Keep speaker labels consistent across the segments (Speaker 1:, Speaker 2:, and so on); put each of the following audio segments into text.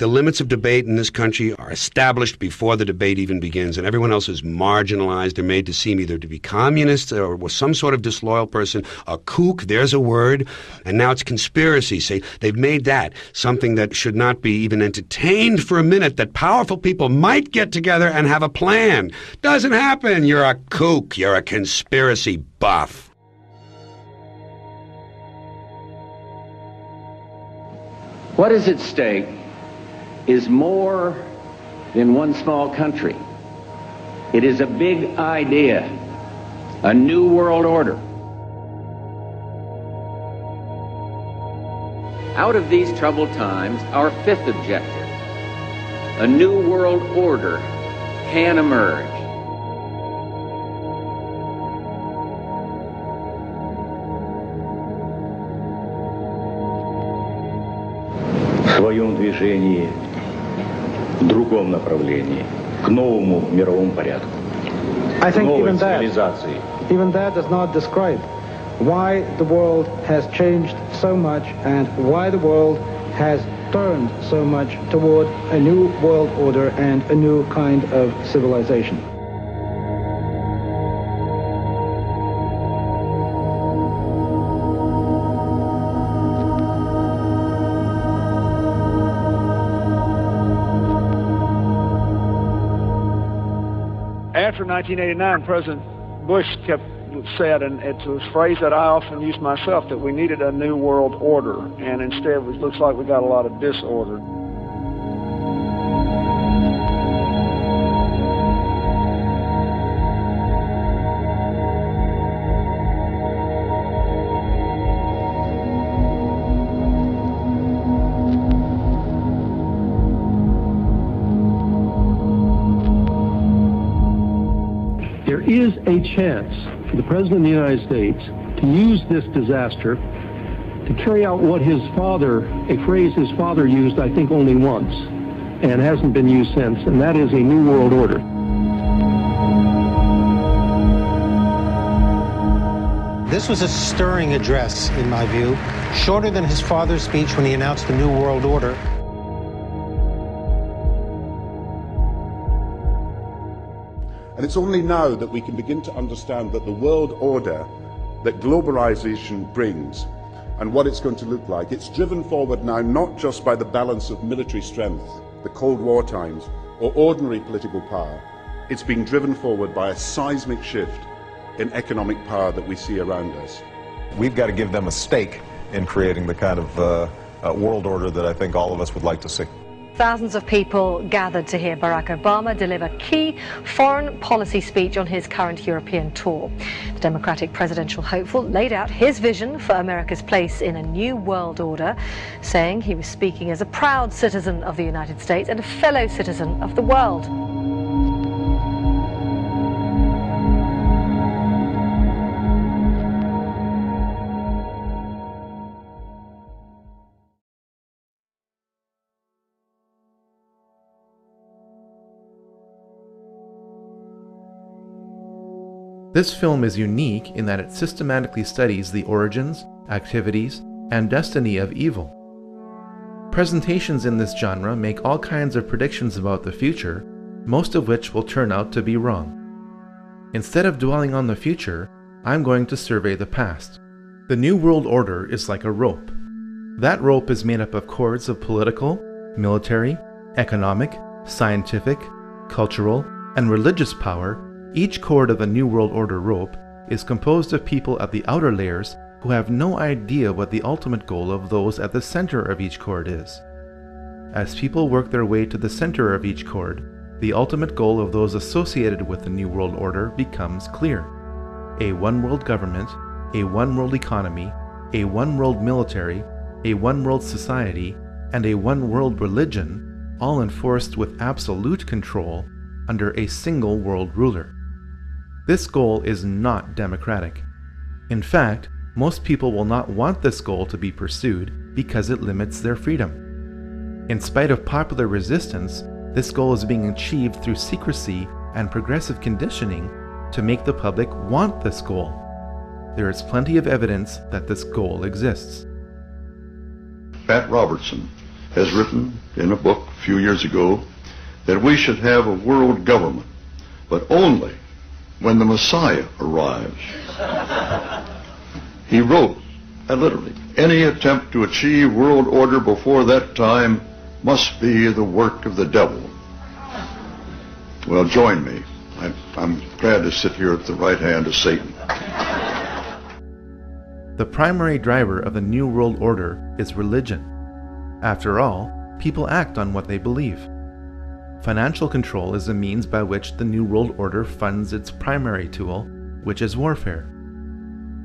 Speaker 1: The limits of debate in this country are established before the debate even begins, and everyone else is marginalized. They're made to seem either to be communists or some sort of disloyal person. A kook, there's a word. And now it's conspiracy. Say, they've made that something that should not be even entertained for a minute, that powerful people might get together and have a plan. Doesn't happen. You're a kook. You're a conspiracy buff.
Speaker 2: What is at stake is more than one small country. It is a big idea, a new world order. Out of these troubled times, our fifth objective, a new world order, can emerge.
Speaker 3: В своем движении в другом направлении, к новому мировому порядку,
Speaker 4: I think
Speaker 3: новой цивилизации.
Speaker 4: Even that does not describe why the world has changed so much and why the world has turned so much toward a new world order and a new kind of civilization.
Speaker 5: After 1989, President Bush said, and it's a phrase that I often use myself, that we needed a new world order, and instead it looks like we got a lot of disorder.
Speaker 6: There is a chance for the President of the United States to use this disaster to carry out what his father, a phrase his father used, I think, only once, and hasn't been used since, and that is a new world order.
Speaker 7: This was a stirring address, in my view, shorter than his father's speech when he announced the New World Order.
Speaker 8: And it's only now that we can begin to understand that the world order that globalization brings and what it's going to look like, it's driven forward now not just by the balance of military strength, the Cold War times, or ordinary political power. It's being driven forward by a seismic shift in economic power that we see around us.
Speaker 9: We've got to give them a stake in creating the kind of world order that I think all of us would like to see.
Speaker 10: Thousands of people gathered to hear Barack Obama deliver key foreign policy speech on his current European tour. The Democratic presidential hopeful laid out his vision for America's place in a new world order, saying he was speaking as a proud citizen of the United States and a fellow citizen of the world.
Speaker 11: This film is unique in that it systematically studies the origins, activities, and destiny of evil. Presentations in this genre make all kinds of predictions about the future, most of which will turn out to be wrong. Instead of dwelling on the future, I'm going to survey the past. The New World Order is like a rope. That rope is made up of cords of political, military, economic, scientific, cultural, and religious power. Each cord of the New World Order rope is composed of people at the outer layers who have no idea what the ultimate goal of those at the center of each cord is. As people work their way to the center of each cord, the ultimate goal of those associated with the New World Order becomes clear. A one-world government, a one-world economy, a one-world military, a one-world society, and a one-world religion, all enforced with absolute control under a single world ruler. This goal is not democratic. In fact, most people will not want this goal to be pursued because it limits their freedom. In spite of popular resistance, this goal is being achieved through secrecy and progressive conditioning to make the public want this goal. There is plenty of evidence that this goal exists.
Speaker 12: Pat Robertson has written in a book a few years ago that we should have a world government, but only when the Messiah arrives. He wrote, literally, any attempt to achieve world order before that time must be the work of the devil. Well, join me. I'm glad to sit here at the right hand of Satan.
Speaker 11: The primary driver of the New World Order is religion. After all, people act on what they believe. Financial control is the means by which the New World Order funds its primary tool, which is warfare.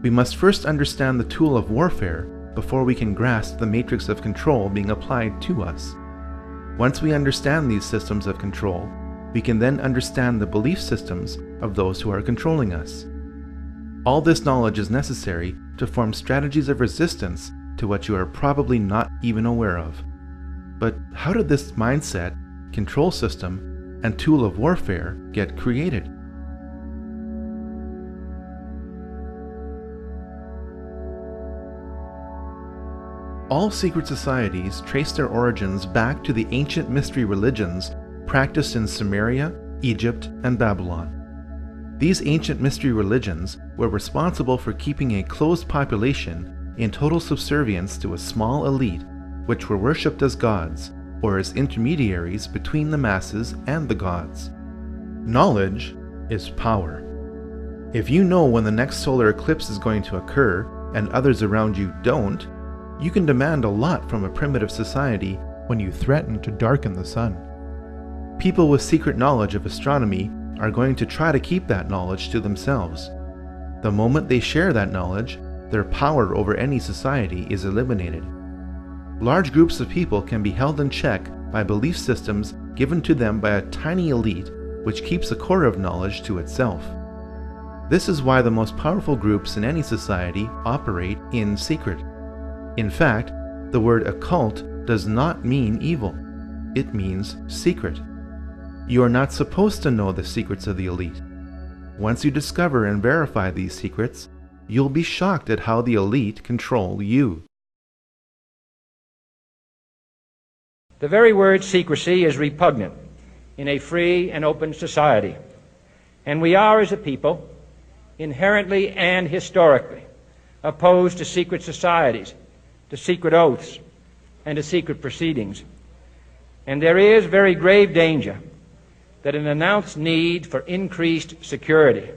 Speaker 11: We must first understand the tool of warfare before we can grasp the matrix of control being applied to us. Once we understand these systems of control, we can then understand the belief systems of those who are controlling us. All this knowledge is necessary to form strategies of resistance to what you are probably not even aware of. But how did this mindset, control system, and tool of warfare get created? All secret societies trace their origins back to the ancient mystery religions practiced in Sumeria, Egypt, and Babylon. These ancient mystery religions were responsible for keeping a closed population in total subservience to a small elite, which were worshipped as gods, or as intermediaries between the masses and the gods. Knowledge is power. If you know when the next solar eclipse is going to occur, and others around you don't, you can demand a lot from a primitive society when you threaten to darken the sun. People with secret knowledge of astronomy are going to try to keep that knowledge to themselves. The moment they share that knowledge, their power over any society is eliminated. Large groups of people can be held in check by belief systems given to them by a tiny elite which keeps a core of knowledge to itself. This is why the most powerful groups in any society operate in secret. In fact, the word occult does not mean evil. It means secret. You are not supposed to know the secrets of the elite. Once you discover and verify these secrets, you'll be shocked at how the elite control you.
Speaker 13: The very word secrecy is repugnant in a free and open society, and we are, as a people, inherently and historically opposed to secret societies, to secret oaths, and to secret proceedings. And there is very grave danger that an announced need for increased security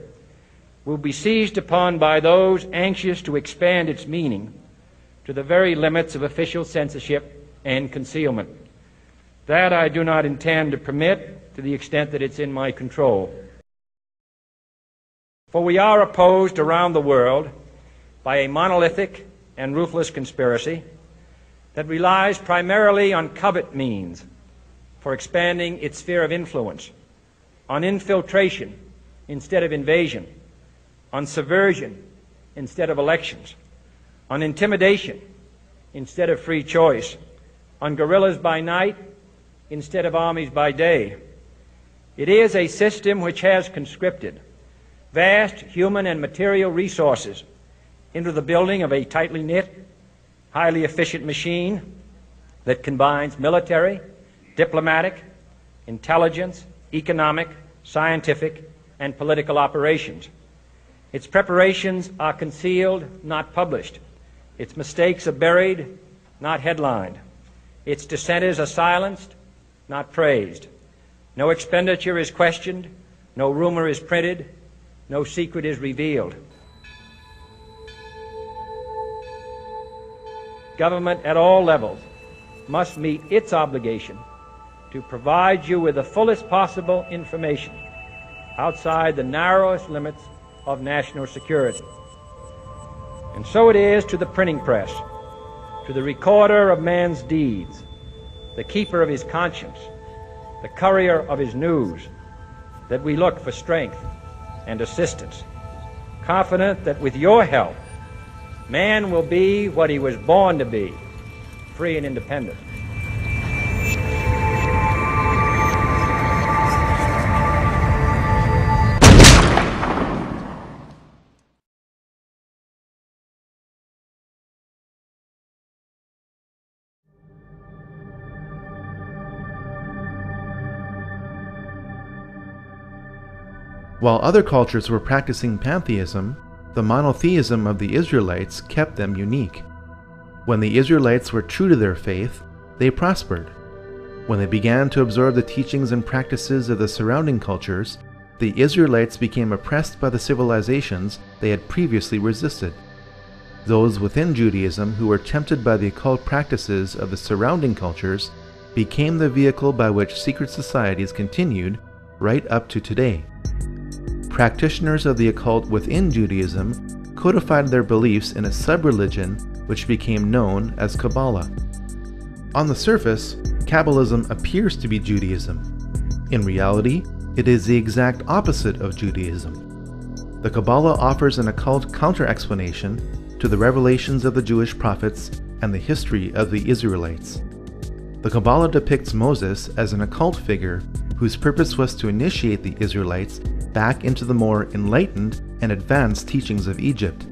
Speaker 13: will be seized upon by those anxious to expand its meaning to the very limits of official censorship and concealment. That I do not intend to permit to the extent that it's in my control. For we are opposed around the world by a monolithic and ruthless conspiracy that relies primarily on covert means for expanding its sphere of influence, on infiltration instead of invasion, on subversion instead of elections, on intimidation instead of free choice, on guerrillas by night instead of armies by day. It is a system which has conscripted vast human and material resources into the building of a tightly knit, highly efficient machine that combines military, diplomatic, intelligence, economic, scientific, and political operations. Its preparations are concealed, not published. Its mistakes are buried, not headlined. Its dissenters are silenced, not praised. No expenditure is questioned, no rumor is printed, no secret is revealed. Government at all levels must meet its obligation to provide you with the fullest possible information outside the narrowest limits of national security. And so it is to the printing press, to the recorder of man's deeds, the keeper of his conscience, the courier of his news, that we look for strength and assistance, confident that with your help, man will be what he was born to be, free and independent.
Speaker 11: While other cultures were practicing pantheism, the monotheism of the Israelites kept them unique. When the Israelites were true to their faith, they prospered. When they began to absorb the teachings and practices of the surrounding cultures, the Israelites became oppressed by the civilizations they had previously resisted. Those within Judaism who were tempted by the occult practices of the surrounding cultures became the vehicle by which secret societies continued right up to today. Practitioners of the occult within Judaism codified their beliefs in a sub-religion which became known as Kabbalah. On the surface, Kabbalism appears to be Judaism. In reality, it is the exact opposite of Judaism. The Kabbalah offers an occult counter-explanation to the revelations of the Jewish prophets and the history of the Israelites. The Kabbalah depicts Moses as an occult figure whose purpose was to initiate the Israelites back into the more enlightened and advanced teachings of Egypt.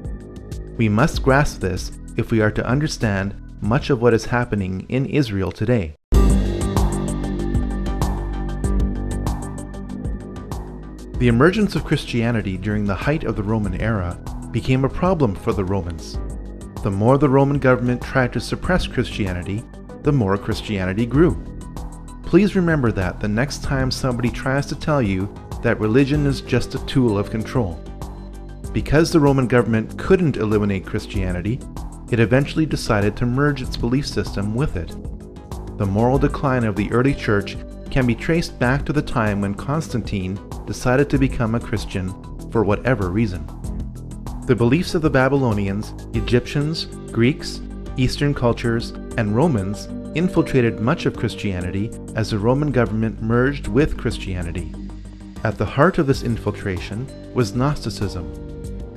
Speaker 11: We must grasp this if we are to understand much of what is happening in Israel today. The emergence of Christianity during the height of the Roman era became a problem for the Romans. The more the Roman government tried to suppress Christianity, the more Christianity grew. Please remember that the next time somebody tries to tell you that religion is just a tool of control. Because the Roman government couldn't eliminate Christianity, it eventually decided to merge its belief system with it. The moral decline of the early church can be traced back to the time when Constantine decided to become a Christian for whatever reason. The beliefs of the Babylonians, Egyptians, Greeks, Eastern cultures, and Romans infiltrated much of Christianity as the Roman government merged with Christianity. At the heart of this infiltration was Gnosticism.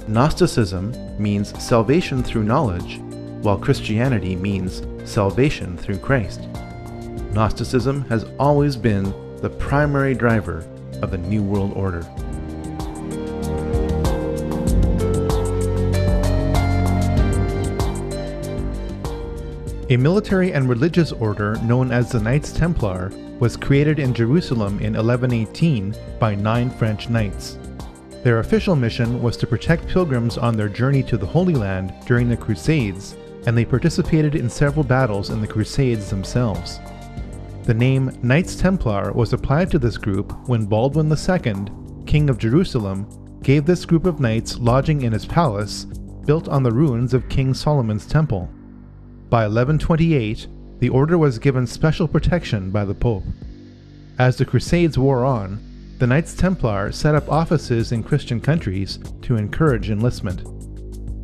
Speaker 11: Gnosticism means salvation through knowledge, while Christianity means salvation through Christ. Gnosticism has always been the primary driver of the New World Order. A military and religious order known as the Knights Templar was created in Jerusalem in 1118 by 9 French knights. Their official mission was to protect pilgrims on their journey to the Holy Land during the Crusades, and they participated in several battles in the Crusades themselves. The name Knights Templar was applied to this group when Baldwin II, King of Jerusalem, gave this group of knights lodging in his palace, built on the ruins of King Solomon's temple. By 1128, the order was given special protection by the Pope. As the Crusades wore on, the Knights Templar set up offices in Christian countries to encourage enlistment.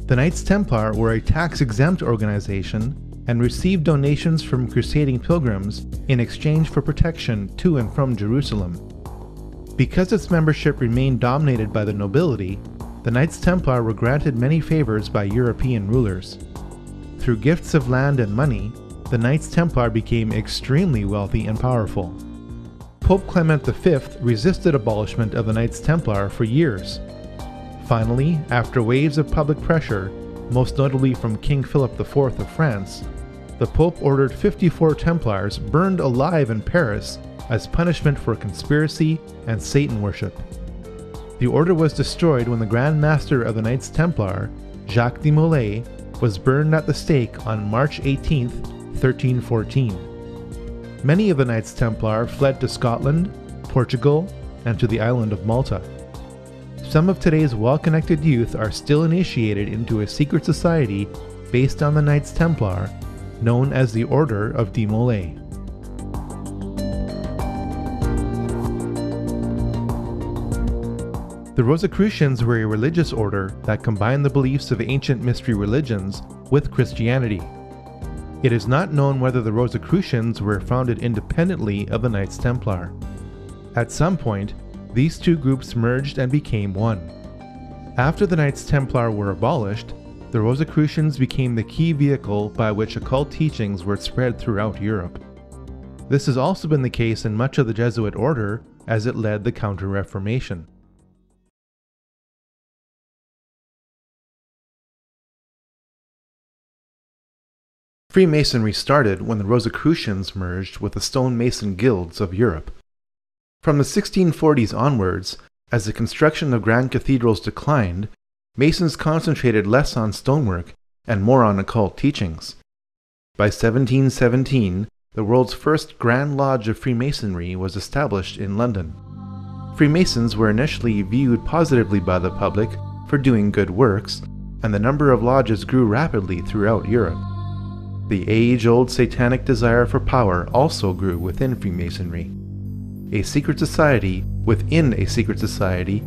Speaker 11: The Knights Templar were a tax-exempt organization and received donations from crusading pilgrims in exchange for protection to and from Jerusalem. Because its membership remained dominated by the nobility, the Knights Templar were granted many favors by European rulers. Through gifts of land and money, the Knights Templar became extremely wealthy and powerful. Pope Clement V resisted abolishment of the Knights Templar for years. Finally, after waves of public pressure, most notably from King Philip IV of France, the Pope ordered 54 Templars burned alive in Paris as punishment for conspiracy and Satan worship. The order was destroyed when the Grand Master of the Knights Templar, Jacques de Molay, was burned at the stake on March 18, 1314. Many of the Knights Templar fled to Scotland, Portugal, and to the island of Malta. Some of today's well-connected youth are still initiated into a secret society based on the Knights Templar, known as the Order of de Molay. The Rosicrucians were a religious order that combined the beliefs of ancient mystery religions with Christianity. It is not known whether the Rosicrucians were founded independently of the Knights Templar. At some point, these two groups merged and became one. After the Knights Templar were abolished, the Rosicrucians became the key vehicle by which occult teachings were spread throughout Europe. This has also been the case in much of the Jesuit order as it led the Counter-Reformation. Freemasonry started when the Rosicrucians merged with the stonemason guilds of Europe. From the 1640s onwards, As the construction of grand cathedrals declined, Masons concentrated less on stonework and more on occult teachings. By 1717, the world's first Grand Lodge of Freemasonry was established in London. Freemasons were initially viewed positively by the public for doing good works, and the number of lodges grew rapidly throughout Europe. The age-old satanic desire for power also grew within Freemasonry. A secret society within a secret society,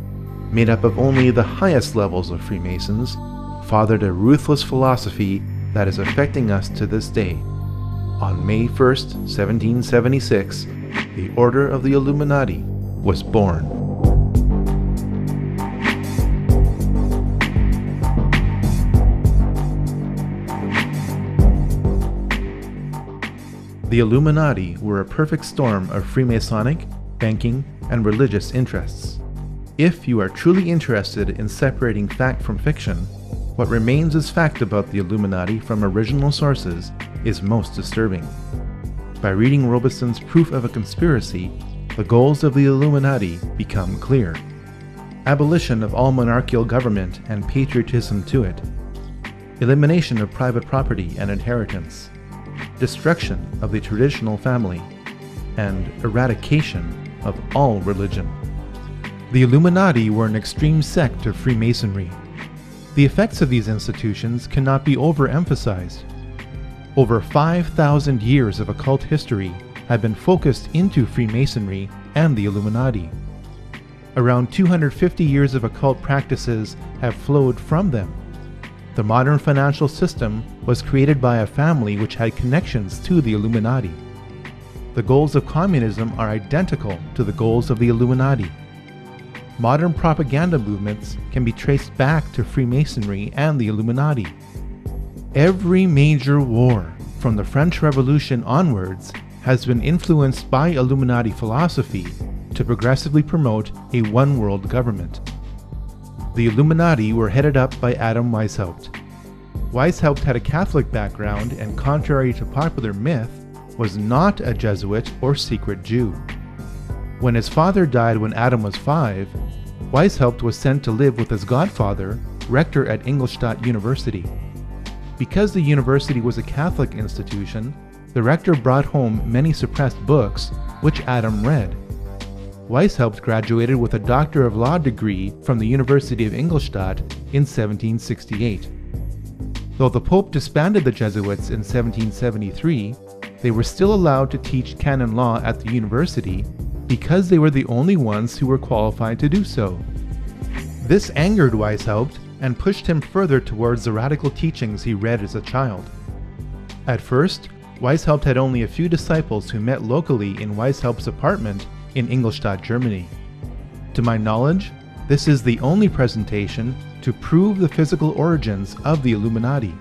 Speaker 11: made up of only the highest levels of Freemasons, fathered a ruthless philosophy that is affecting us to this day. On May 1st, 1776, the Order of the Illuminati was born. The Illuminati were a perfect storm of Freemasonic, banking, and religious interests. If you are truly interested in separating fact from fiction, what remains as fact about the Illuminati from original sources is most disturbing. By reading Robeson's Proof of a Conspiracy, the goals of the Illuminati become clear. Abolition of all monarchical government and patriotism to it. Elimination of private property and inheritance. Destruction of the traditional family. And eradication of all religion. The Illuminati were an extreme sect of Freemasonry. The effects of these institutions cannot be overemphasized. Over 5,000 years of occult history have been focused into Freemasonry and the Illuminati. Around 250 years of occult practices have flowed from them. The modern financial system was created by a family which had connections to the Illuminati. The goals of communism are identical to the goals of the Illuminati. Modern propaganda movements can be traced back to Freemasonry and the Illuminati. Every major war, from the French Revolution onwards, has been influenced by Illuminati philosophy to progressively promote a one-world government. The Illuminati were headed up by Adam Weishaupt. Weishaupt had a Catholic background and, contrary to popular myth, was not a Jesuit or secret Jew. When his father died when Adam was 5, Weishaupt was sent to live with his godfather, rector at Ingolstadt University. Because the university was a Catholic institution, the rector brought home many suppressed books, which Adam read. Weishaupt graduated with a Doctor of Law degree from the University of Ingolstadt in 1768. Though the Pope disbanded the Jesuits in 1773, they were still allowed to teach canon law at the university because they were the only ones who were qualified to do so. This angered Weishaupt and pushed him further towards the radical teachings he read as a child. At first, Weishaupt had only a few disciples who met locally in Weishaupt's apartment in Ingolstadt, Germany. To my knowledge, this is the only presentation to prove the physical origins of the Illuminati.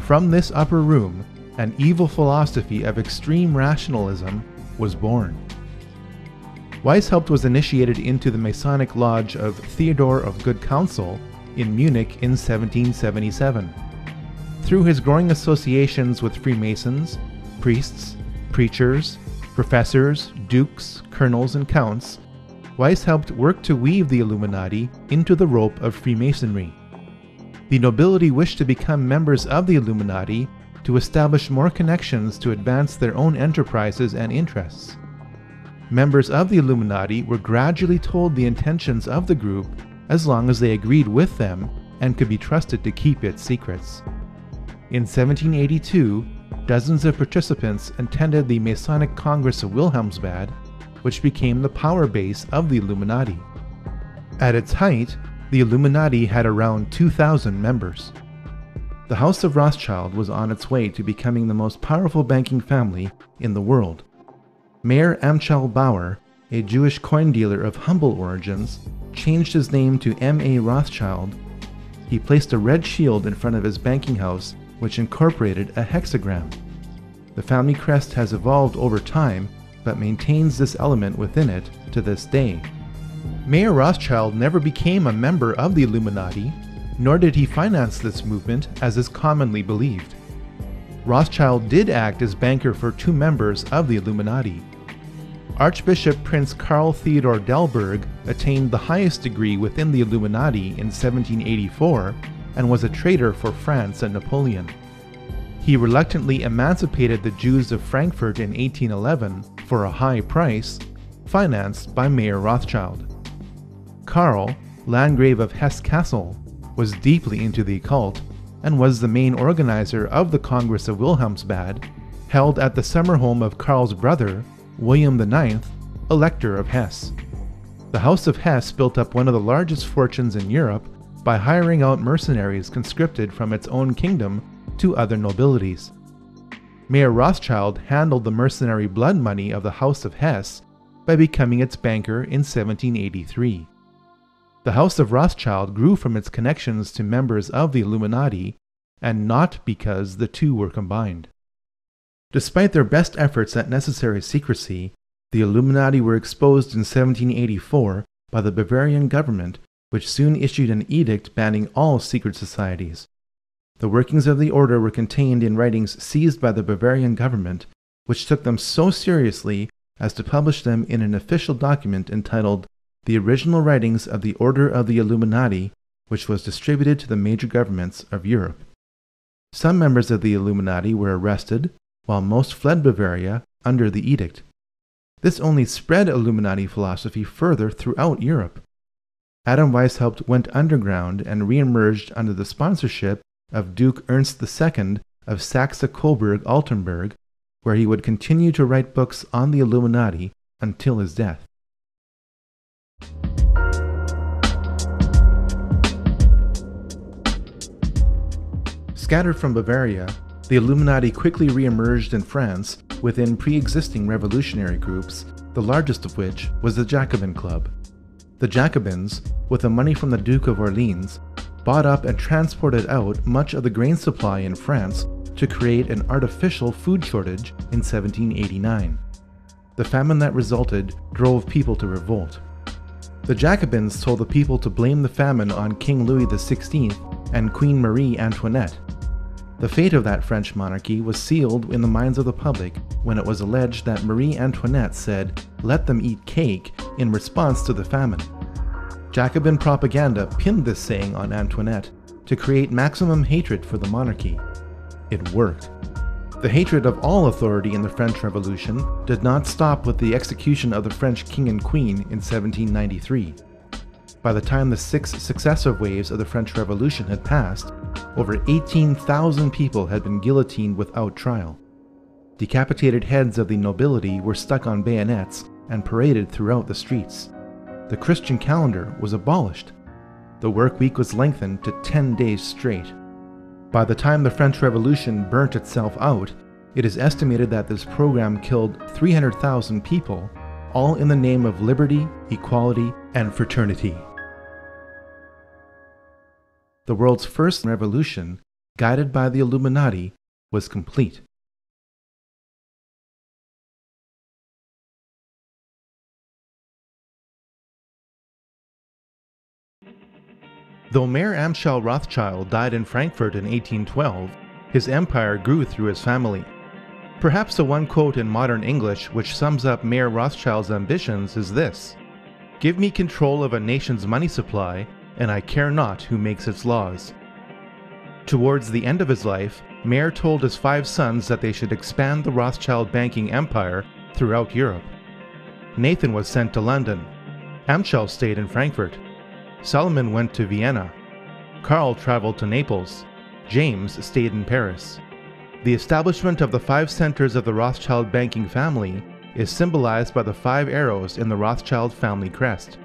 Speaker 11: From this upper room, an evil philosophy of extreme rationalism was born. Weishaupt was initiated into the Masonic Lodge of Theodore of Good Counsel in Munich in 1777. Through his growing associations with Freemasons, priests, preachers, professors, dukes, colonels, and counts, Weishaupt worked to weave the Illuminati into the rope of Freemasonry. The nobility wished to become members of the Illuminati to establish more connections to advance their own enterprises and interests. Members of the Illuminati were gradually told the intentions of the group as long as they agreed with them and could be trusted to keep its secrets. In 1782, dozens of participants attended the Masonic Congress of Wilhelmsbad, which became the power base of the Illuminati. At its height, the Illuminati had around 2,000 members. The House of Rothschild was on its way to becoming the most powerful banking family in the world. Mayer Amschel Bauer, a Jewish coin dealer of humble origins, changed his name to M.A. Rothschild. He placed a red shield in front of his banking house, which incorporated a hexagram. The family crest has evolved over time, but maintains this element within it to this day. Mayer Rothschild never became a member of the Illuminati, nor did he finance this movement as is commonly believed. Rothschild did act as banker for 2 members of the Illuminati. Archbishop Prince Karl Theodor Delberg attained the highest degree within the Illuminati in 1784 and was a traitor for France and Napoleon. He reluctantly emancipated the Jews of Frankfurt in 1811 for a high price, financed by Mayer Rothschild. Karl, Landgrave of Hesse-Kassel, was deeply into the occult and was the main organizer of the Congress of Wilhelmsbad, held at the summer home of Karl's brother, William IX, Elector of Hesse. The House of Hesse built up one of the largest fortunes in Europe by hiring out mercenaries conscripted from its own kingdom to other nobilities. Mayer Rothschild handled the mercenary blood money of the House of Hesse by becoming its banker in 1783. The House of Rothschild grew from its connections to members of the Illuminati, and not because the two were combined. Despite their best efforts at necessary secrecy, the Illuminati were exposed in 1784 by the Bavarian government, which soon issued an edict banning all secret societies. The workings of the order were contained in writings seized by the Bavarian government, which took them so seriously as to publish them in an official document entitled The Original Writings of the Order of the Illuminati, which was distributed to the major governments of Europe. Some members of the Illuminati were arrested, while most fled Bavaria under the edict. This only spread Illuminati philosophy further throughout Europe. Adam Weishaupt went underground and re-emerged under the sponsorship of Duke Ernst II of Saxe-Coburg-Altenburg, where he would continue to write books on the Illuminati until his death. Scattered from Bavaria, the Illuminati quickly re-emerged in France within pre-existing revolutionary groups, the largest of which was the Jacobin Club. The Jacobins, with the money from the Duke of Orleans, bought up and transported out much of the grain supply in France to create an artificial food shortage in 1789. The famine that resulted drove people to revolt. The Jacobins told the people to blame the famine on King Louis XVI and Queen Marie Antoinette. The fate of that French monarchy was sealed in the minds of the public when it was alleged that Marie Antoinette said, "Let them eat cake," in response to the famine. Jacobin propaganda pinned this saying on Antoinette to create maximum hatred for the monarchy. It worked. The hatred of all authority in the French Revolution did not stop with the execution of the French king and queen in 1793. By the time the 6 successive waves of the French Revolution had passed, over 18,000 people had been guillotined without trial. Decapitated heads of the nobility were stuck on bayonets and paraded throughout the streets. The Christian calendar was abolished. The work week was lengthened to 10 days straight. By the time the French Revolution burnt itself out, it is estimated that this program killed 300,000 people, all in the name of liberty, equality, and fraternity. The world's first revolution, guided by the Illuminati, was complete. Though Mayer Amschel Rothschild died in Frankfurt in 1812, his empire grew through his family. Perhaps the one quote in modern English which sums up Mayer Rothschild's ambitions is this: "Give me control of a nation's money supply, and I care not who makes its laws." Towards the end of his life, Mayer told his 5 sons that they should expand the Rothschild banking empire throughout Europe. Nathan was sent to London. Amschel stayed in Frankfurt. Solomon went to Vienna. Karl traveled to Naples. James stayed in Paris. The establishment of the 5 centers of the Rothschild banking family is symbolized by the 5 arrows in the Rothschild family crest.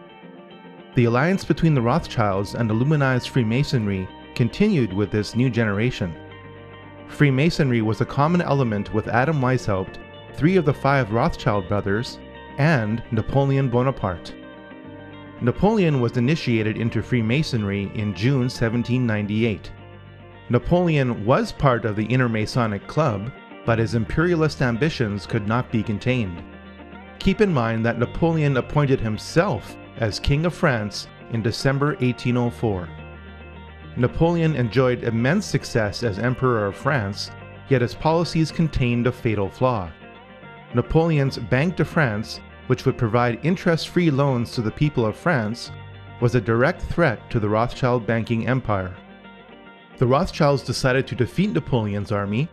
Speaker 11: The alliance between the Rothschilds and Illuminized Freemasonry continued with this new generation. Freemasonry was a common element with Adam Weishaupt, 3 of the 5 Rothschild brothers, and Napoleon Bonaparte. Napoleon was initiated into Freemasonry in June 1798. Napoleon was part of the Inner Masonic Club, but his imperialist ambitions could not be contained. Keep in mind that Napoleon appointed himself as King of France in December 1804. Napoleon enjoyed immense success as Emperor of France, yet his policies contained a fatal flaw. Napoleon's Banque de France which would provide interest-free loans to the people of France, was a direct threat to the Rothschild banking empire. The Rothschilds decided to defeat Napoleon's army,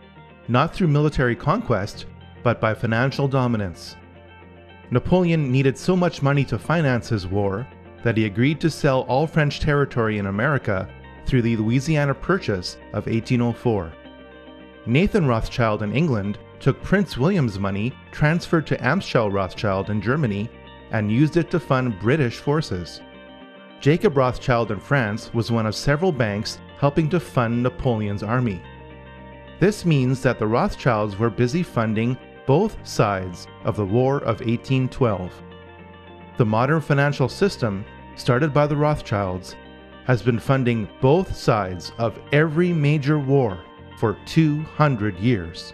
Speaker 11: not through military conquest, but by financial dominance. Napoleon needed so much money to finance his war that he agreed to sell all French territory in America through the Louisiana Purchase of 1804. Nathan Rothschild in England took Prince William's money transferred to Amschel Rothschild in Germany and used it to fund British forces. Jacob Rothschild in France was one of several banks helping to fund Napoleon's army. This means that the Rothschilds were busy funding both sides of the War of 1812. The modern financial system, started by the Rothschilds, has been funding both sides of every major war for 200 years.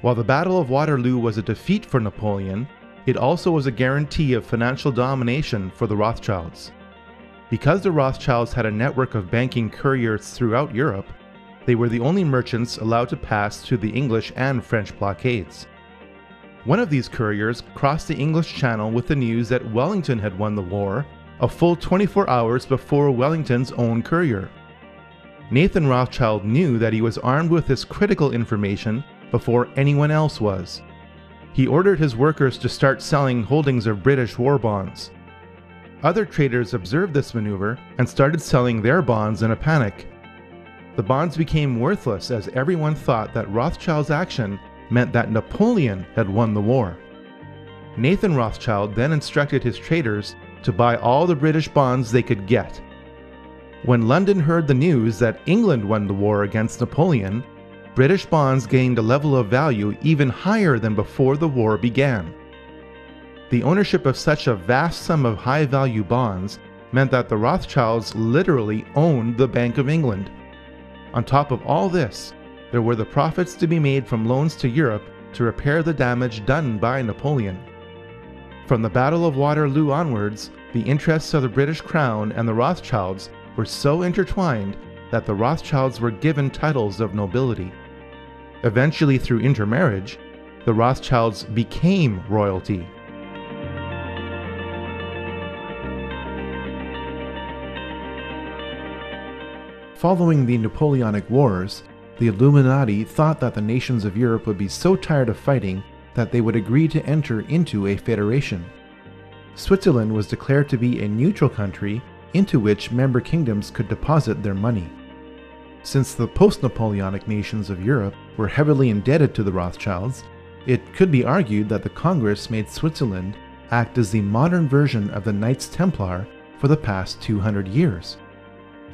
Speaker 11: While the Battle of Waterloo was a defeat for Napoleon, it also was a guarantee of financial domination for the Rothschilds. Because the Rothschilds had a network of banking couriers throughout Europe, they were the only merchants allowed to pass through the English and French blockades. One of these couriers crossed the English Channel with the news that Wellington had won the war, a full 24 hours before Wellington's own courier. Nathan Rothschild knew that he was armed with this critical information before anyone else was. He ordered his workers to start selling holdings of British war bonds. Other traders observed this maneuver and started selling their bonds in a panic. The bonds became worthless as everyone thought that Rothschild's action meant that Napoleon had won the war. Nathan Rothschild then instructed his traders to buy all the British bonds they could get. When London heard the news that England won the war against Napoleon, British bonds gained a level of value even higher than before the war began. The ownership of such a vast sum of high-value bonds meant that the Rothschilds literally owned the Bank of England. On top of all this, there were the profits to be made from loans to Europe to repair the damage done by Napoleon. From the Battle of Waterloo onwards, the interests of the British Crown and the Rothschilds were so intertwined that the Rothschilds were given titles of nobility. Eventually, through intermarriage, the Rothschilds became royalty. Following the Napoleonic Wars, the Illuminati thought that the nations of Europe would be so tired of fighting that they would agree to enter into a federation. Switzerland was declared to be a neutral country into which member kingdoms could deposit their money. Since the post-Napoleonic nations of Europe were heavily indebted to the Rothschilds, it could be argued that the Congress made Switzerland act as the modern version of the Knights Templar for the past 200 years.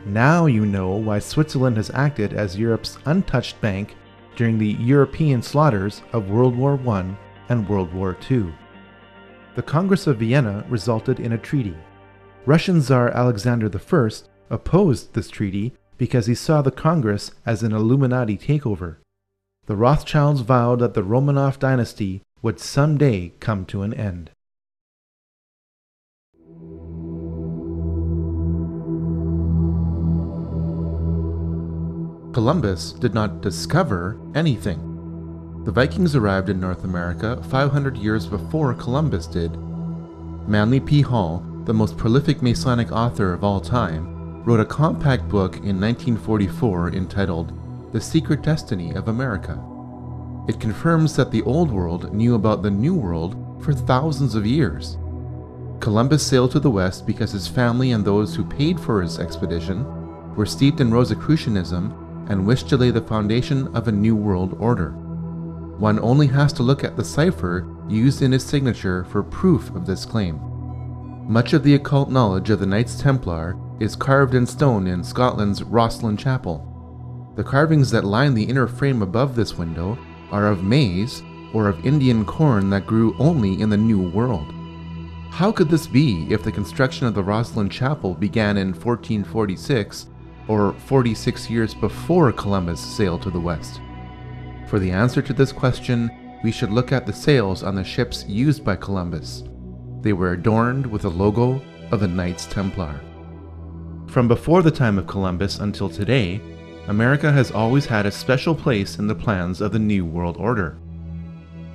Speaker 11: Now you know why Switzerland has acted as Europe's untouched bank during the European slaughters of World War I and World War II. The Congress of Vienna resulted in a treaty. Russian Tsar Alexander I opposed this treaty because he saw the Congress as an Illuminati takeover. The Rothschilds vowed that the Romanov dynasty would someday come to an end. Columbus did not discover anything. The Vikings arrived in North America 500 years before Columbus did. Manly P. Hall, the most prolific Masonic author of all time, wrote a compact book in 1944 entitled The Secret Destiny of America. It confirms that the Old World knew about the New World for thousands of years. Columbus sailed to the West because his family and those who paid for his expedition were steeped in Rosicrucianism and wished to lay the foundation of a new world order. One only has to look at the cipher used in his signature for proof of this claim. Much of the occult knowledge of the Knights Templar is carved in stone in Scotland's Rosslyn Chapel. The carvings that line the inner frame above this window are of maize or of Indian corn that grew only in the New World. How could this be if the construction of the Rosslyn Chapel began in 1446 or 46 years before Columbus sailed to the west? For the answer to this question, we should look at the sails on the ships used by Columbus. They were adorned with a logo of the Knights Templar. From before the time of Columbus until today, America has always had a special place in the plans of the New World Order.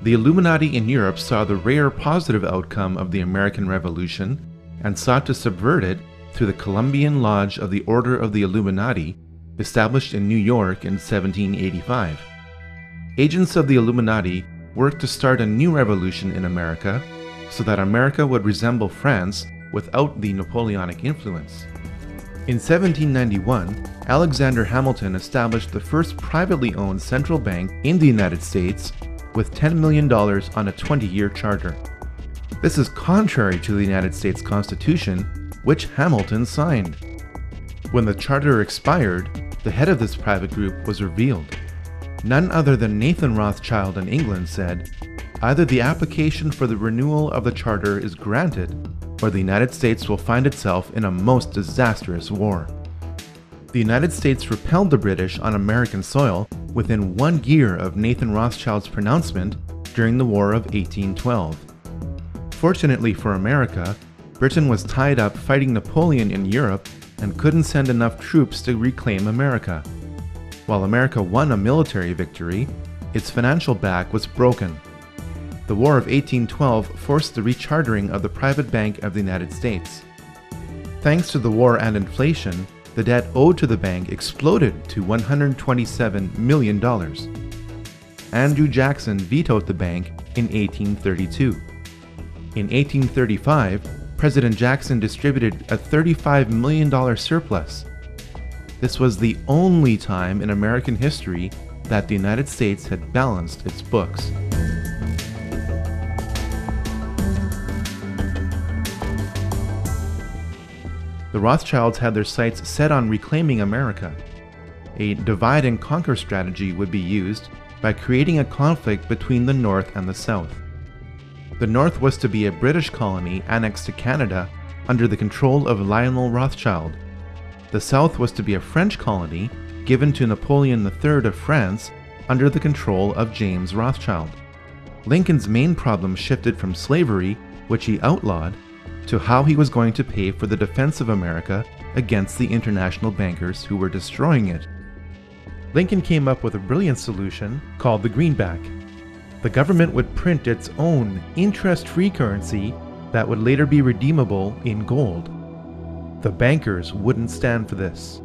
Speaker 11: The Illuminati in Europe saw the rare positive outcome of the American Revolution and sought to subvert it through the Columbian Lodge of the Order of the Illuminati, established in New York in 1785. Agents of the Illuminati worked to start a new revolution in America so that America would resemble France without the Napoleonic influence. In 1791, Alexander Hamilton established the first privately owned central bank in the United States with $10 million on a 20-year charter. This is contrary to the United States Constitution, which Hamilton signed. When the charter expired, the head of this private group was revealed. None other than Nathan Rothschild in England said, "Either the application for the renewal of the charter is granted, or the United States will find itself in a most disastrous war." The United States repelled the British on American soil within 1 year of Nathan Rothschild's pronouncement during the War of 1812. Fortunately for America, Britain was tied up fighting Napoleon in Europe and couldn't send enough troops to reclaim America. While America won a military victory, its financial back was broken. The War of 1812 forced the rechartering of the private bank of the United States. Thanks to the war and inflation, the debt owed to the bank exploded to $127 million. Andrew Jackson vetoed the bank in 1832. In 1835, President Jackson distributed a $35 million surplus. This was the only time in American history that the United States had balanced its books. The Rothschilds had their sights set on reclaiming America. A divide and conquer strategy would be used by creating a conflict between the North and the South. The North was to be a British colony annexed to Canada under the control of Lionel Rothschild. The South was to be a French colony given to Napoleon III of France under the control of James Rothschild. Lincoln's main problem shifted from slavery, which he outlawed, to how he was going to pay for the defense of America against the international bankers who were destroying it. Lincoln came up with a brilliant solution called the greenback. The government would print its own interest-free currency that would later be redeemable in gold. The bankers wouldn't stand for this.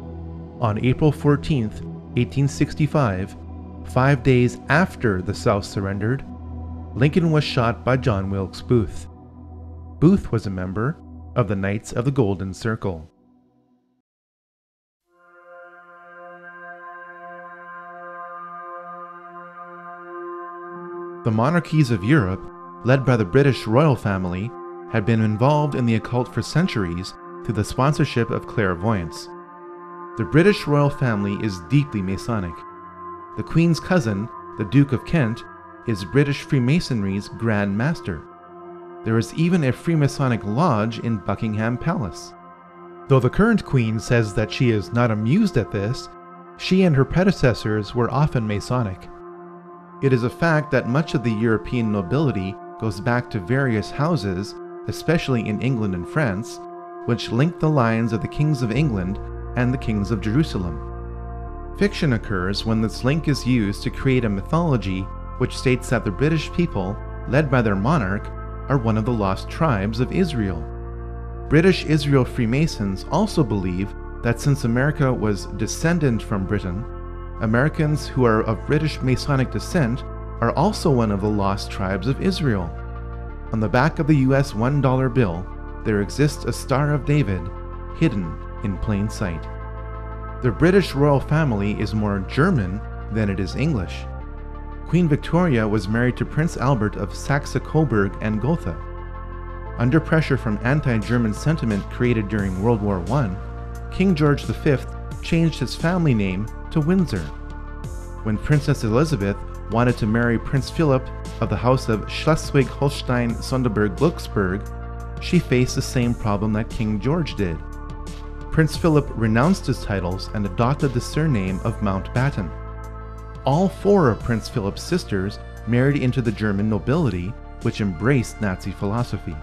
Speaker 11: On April 14, 1865, 5 days after the South surrendered, Lincoln was shot by John Wilkes Booth. Booth was a member of the Knights of the Golden Circle. The monarchies of Europe, led by the British royal family, had been involved in the occult for centuries through the sponsorship of clairvoyants. The British royal family is deeply Masonic. The Queen's cousin, the Duke of Kent, is British Freemasonry's Grand Master. There is even a Freemasonic lodge in Buckingham Palace. Though the current Queen says that she is not amused at this, she and her predecessors were often Masonic. It is a fact that much of the European nobility goes back to various houses, especially in England and France, which link the lines of the kings of England and the kings of Jerusalem. Fiction occurs when this link is used to create a mythology which states that the British people, led by their monarch, are one of the lost tribes of Israel. British Israel Freemasons also believe that since America was descendant from Britain, Americans who are of British Masonic descent are also one of the lost tribes of Israel. On the back of the US $1 bill, there exists a Star of David, hidden in plain sight. The British royal family is more German than it is English. Queen Victoria was married to Prince Albert of Saxe-Coburg and Gotha. Under pressure from anti-German sentiment created during World War I, King George V changed his family name to Windsor. When Princess Elizabeth wanted to marry Prince Philip of the House of Schleswig-Holstein-Sonderburg-Glücksburg, she faced the same problem that King George did. Prince Philip renounced his titles and adopted the surname of Mountbatten. All 4 of Prince Philip's sisters married into the German nobility, which embraced Nazi philosophy.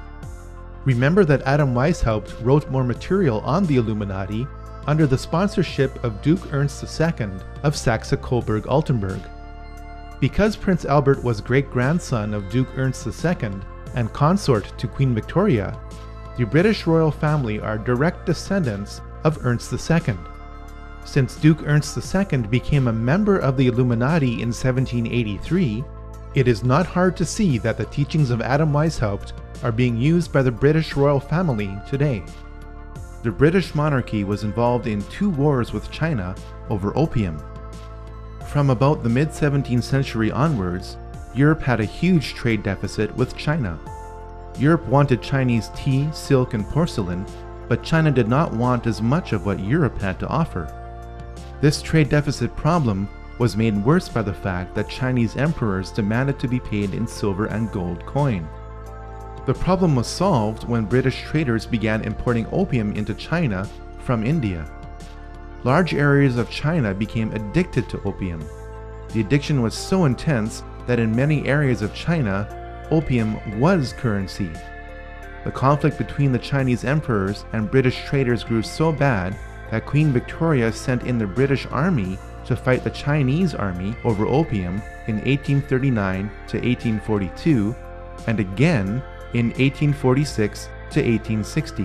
Speaker 11: Remember that Adam Weishaupt wrote more material on the Illuminati under the sponsorship of Duke Ernst II of Saxe-Coburg-Altenburg. Because Prince Albert was great-grandson of Duke Ernst II and consort to Queen Victoria, the British royal family are direct descendants of Ernst II. Since Duke Ernst II became a member of the Illuminati in 1783, it is not hard to see that the teachings of Adam Weishaupt are being used by the British royal family today. The British monarchy was involved in 2 wars with China over opium. From about the mid-17th century onwards, Europe had a huge trade deficit with China. Europe wanted Chinese tea, silk, and porcelain, but China did not want as much of what Europe had to offer. This trade deficit problem was made worse by the fact that Chinese emperors demanded to be paid in silver and gold coin. The problem was solved when British traders began importing opium into China from India. Large areas of China became addicted to opium. The addiction was so intense that in many areas of China, opium was currency. The conflict between the Chinese emperors and British traders grew so bad that Queen Victoria sent in the British army to fight the Chinese army over opium in 1839 to 1842 and again in 1846 to 1860.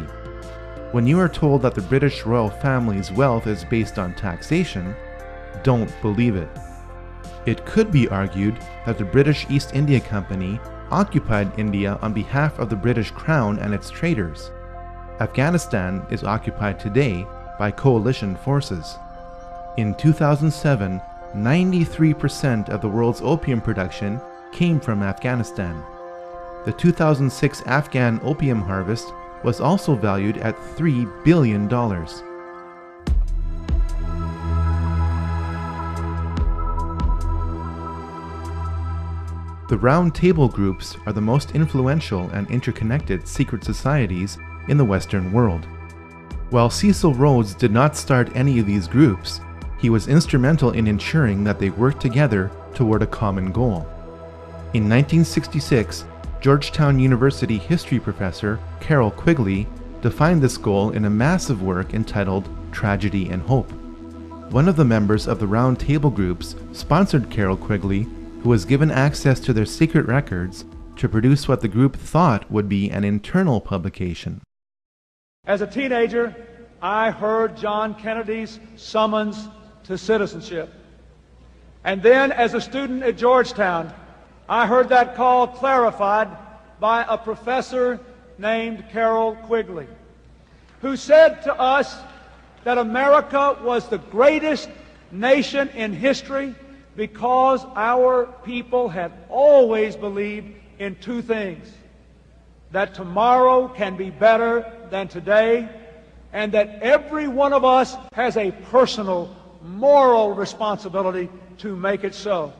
Speaker 11: When you are told that the British royal family's wealth is based on taxation, don't believe it. It could be argued that the British East India Company occupied India on behalf of the British Crown and its traders. Afghanistan is occupied today by coalition forces. In 2007, 93% of the world's opium production came from Afghanistan. The 2006 Afghan opium harvest was also valued at $3 billion. The Round Table groups are the most influential and interconnected secret societies in the Western world. While Cecil Rhodes did not start any of these groups, he was instrumental in ensuring that they worked together toward a common goal. In 1966, Georgetown University history professor Carroll Quigley defined this goal in a massive work entitled Tragedy and Hope. One of the members of the Round Table groups sponsored Carroll Quigley, who was given access to their secret records to produce what the group thought would be an internal publication.
Speaker 14: As a teenager, I heard John Kennedy's summons to citizenship. And then, as a student at Georgetown, I heard that call clarified by a professor named Carroll Quigley, who said to us that America was the greatest nation in history because our people had always believed in 2 things: that tomorrow can be better than today, and that every one of us has a personal, moral responsibility to make it so.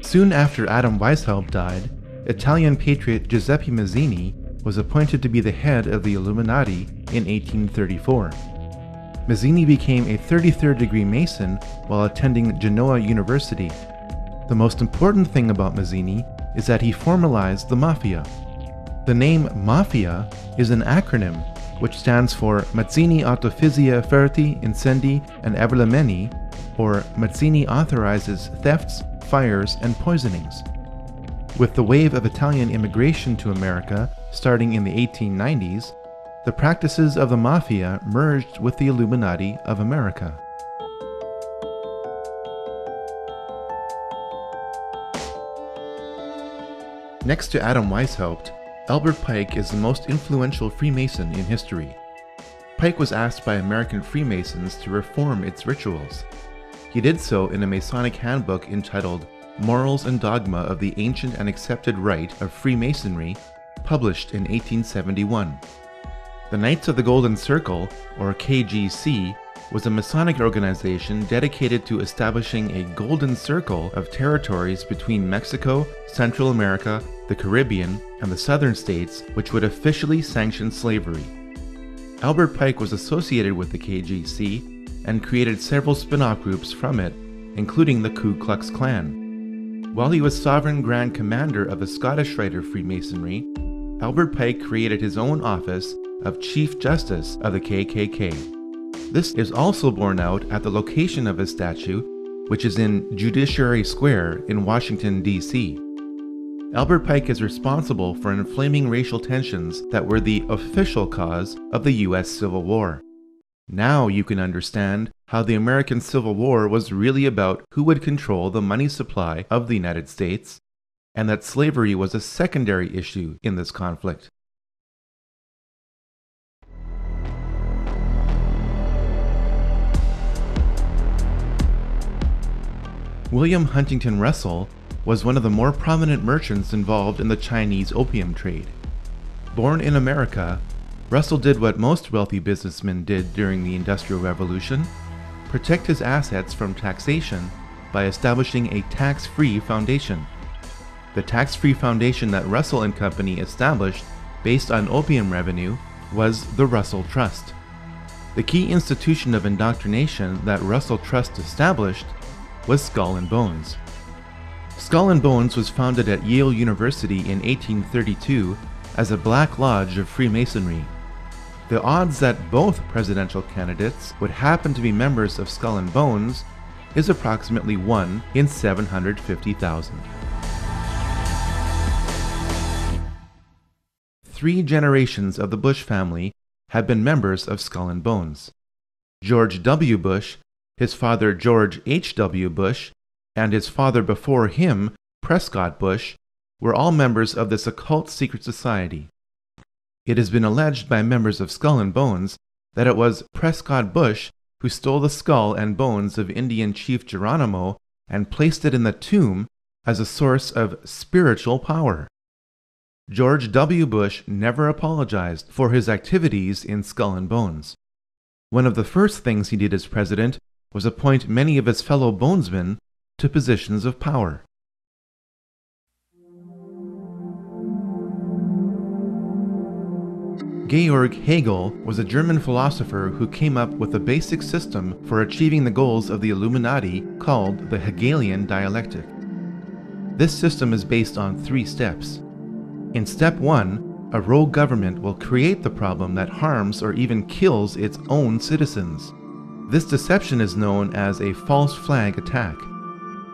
Speaker 11: Soon after Adam Weishaupt died, Italian patriot Giuseppe Mazzini was appointed to be the head of the Illuminati in 1834. Mazzini became a 33rd degree Mason while attending Genoa University. The most important thing about Mazzini is that he formalized the Mafia. The name Mafia is an acronym which stands for Mazzini Autofizia Ferti Incendi and Everlameni, or Mazzini authorizes thefts, fires, and poisonings. With the wave of Italian immigration to America starting in the 1890s, the practices of the Mafia merged with the Illuminati of America. Next to Adam Weishaupt, Albert Pike is the most influential Freemason in history. Pike was asked by American Freemasons to reform its rituals. He did so in a Masonic handbook entitled Morals and Dogma of the Ancient and Accepted Rite of Freemasonry, published in 1871. The Knights of the Golden Circle, or KGC, was a Masonic organization dedicated to establishing a golden circle of territories between Mexico, Central America, the Caribbean, and the southern states, which would officially sanction slavery. Albert Pike was associated with the KGC and created several spin-off groups from it, including the Ku Klux Klan. While he was Sovereign Grand Commander of the Scottish Rite of Freemasonry, Albert Pike created his own office of Chief Justice of the KKK. This is also borne out at the location of his statue, which is in Judiciary Square in Washington, D.C. Albert Pike is responsible for inflaming racial tensions that were the official cause of the U.S. Civil War. Now you can understand how the American Civil War was really about who would control the money supply of the United States, and that slavery was a secondary issue in this conflict. William Huntington Russell was one of the more prominent merchants involved in the Chinese opium trade. Born in America, Russell did what most wealthy businessmen did during the Industrial Revolution: protect his assets from taxation by establishing a tax-free foundation. The tax-free foundation that Russell and Company established based on opium revenue was the Russell Trust. The key institution of indoctrination that Russell Trust established was Skull and Bones. Skull and Bones was founded at Yale University in 1832 as a Black Lodge of Freemasonry. The odds that both presidential candidates would happen to be members of Skull and Bones is approximately 1 in 750,000. 3 generations of the Bush family had been members of Skull and Bones. George W. Bush, his father George H.W. Bush, and his father before him, Prescott Bush, were all members of this occult secret society. It has been alleged by members of Skull and Bones that it was Prescott Bush who stole the skull and bones of Indian Chief Geronimo and placed it in the tomb as a source of spiritual power. George W. Bush never apologized for his activities in Skull and Bones. One of the first things he did as president was appoint many of his fellow bonesmen to positions of power. Georg Hegel was a German philosopher who came up with a basic system for achieving the goals of the Illuminati called the Hegelian dialectic. This system is based on 3 steps. In step 1, a rogue government will create the problem that harms or even kills its own citizens. This deception is known as a false flag attack.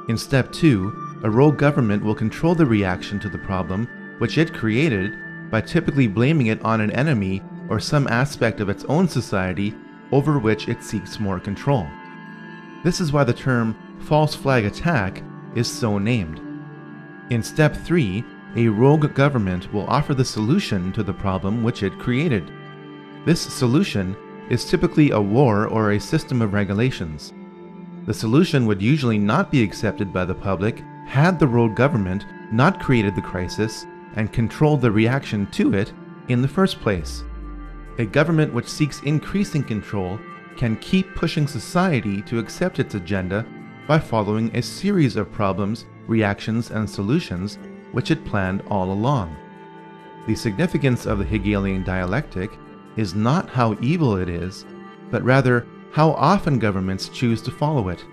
Speaker 11: In step 2, a rogue government will control the reaction to the problem which it created by typically blaming it on an enemy or some aspect of its own society over which it seeks more control. This is why the term false flag attack is so named. In step 3, a rogue government will offer the solution to the problem which it created. This solution is typically a war or a system of regulations. The solution would usually not be accepted by the public had the rogue government not created the crisis and controlled the reaction to it in the first place. A government which seeks increasing control can keep pushing society to accept its agenda by following a series of problems, reactions, and solutions which it planned all along. The significance of the Hegelian dialectic is not how evil it is, but rather how often governments choose to follow it.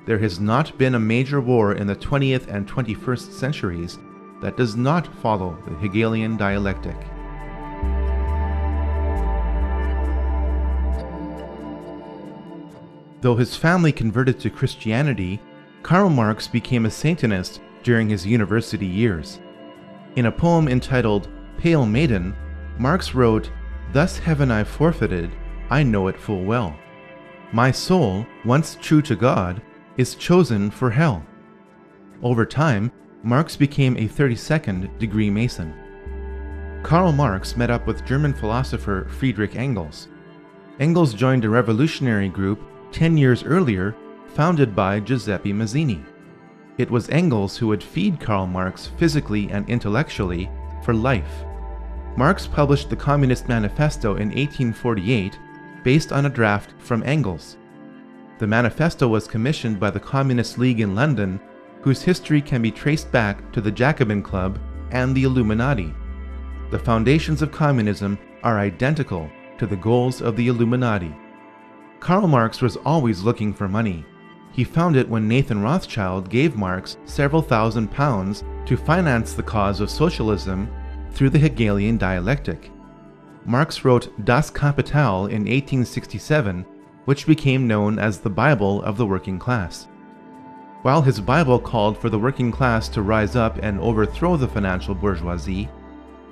Speaker 11: There has not been a major war in the 20th and 21st centuries that does not follow the Hegelian dialectic. Though his family converted to Christianity, Karl Marx became a Satanist during his university years. In a poem entitled Pale Maiden, Marx wrote, "Thus heaven I forfeited, I know it full well. My soul, once true to God, is chosen for hell." Over time, Marx became a 32nd degree Mason. Karl Marx met up with German philosopher Friedrich Engels. Engels joined a revolutionary group 10 years earlier, founded by Giuseppe Mazzini. It was Engels who would feed Karl Marx physically and intellectually for life. Marx published the Communist Manifesto in 1848 based on a draft from Engels. The manifesto was commissioned by the Communist League in London, whose history can be traced back to the Jacobin Club and the Illuminati. The foundations of communism are identical to the goals of the Illuminati. Karl Marx was always looking for money. He found it when Nathan Rothschild gave Marx several £1,000s to finance the cause of socialism through the Hegelian dialectic. Marx wrote Das Kapital in 1867, which became known as the Bible of the working class. While his Bible called for the working class to rise up and overthrow the financial bourgeoisie,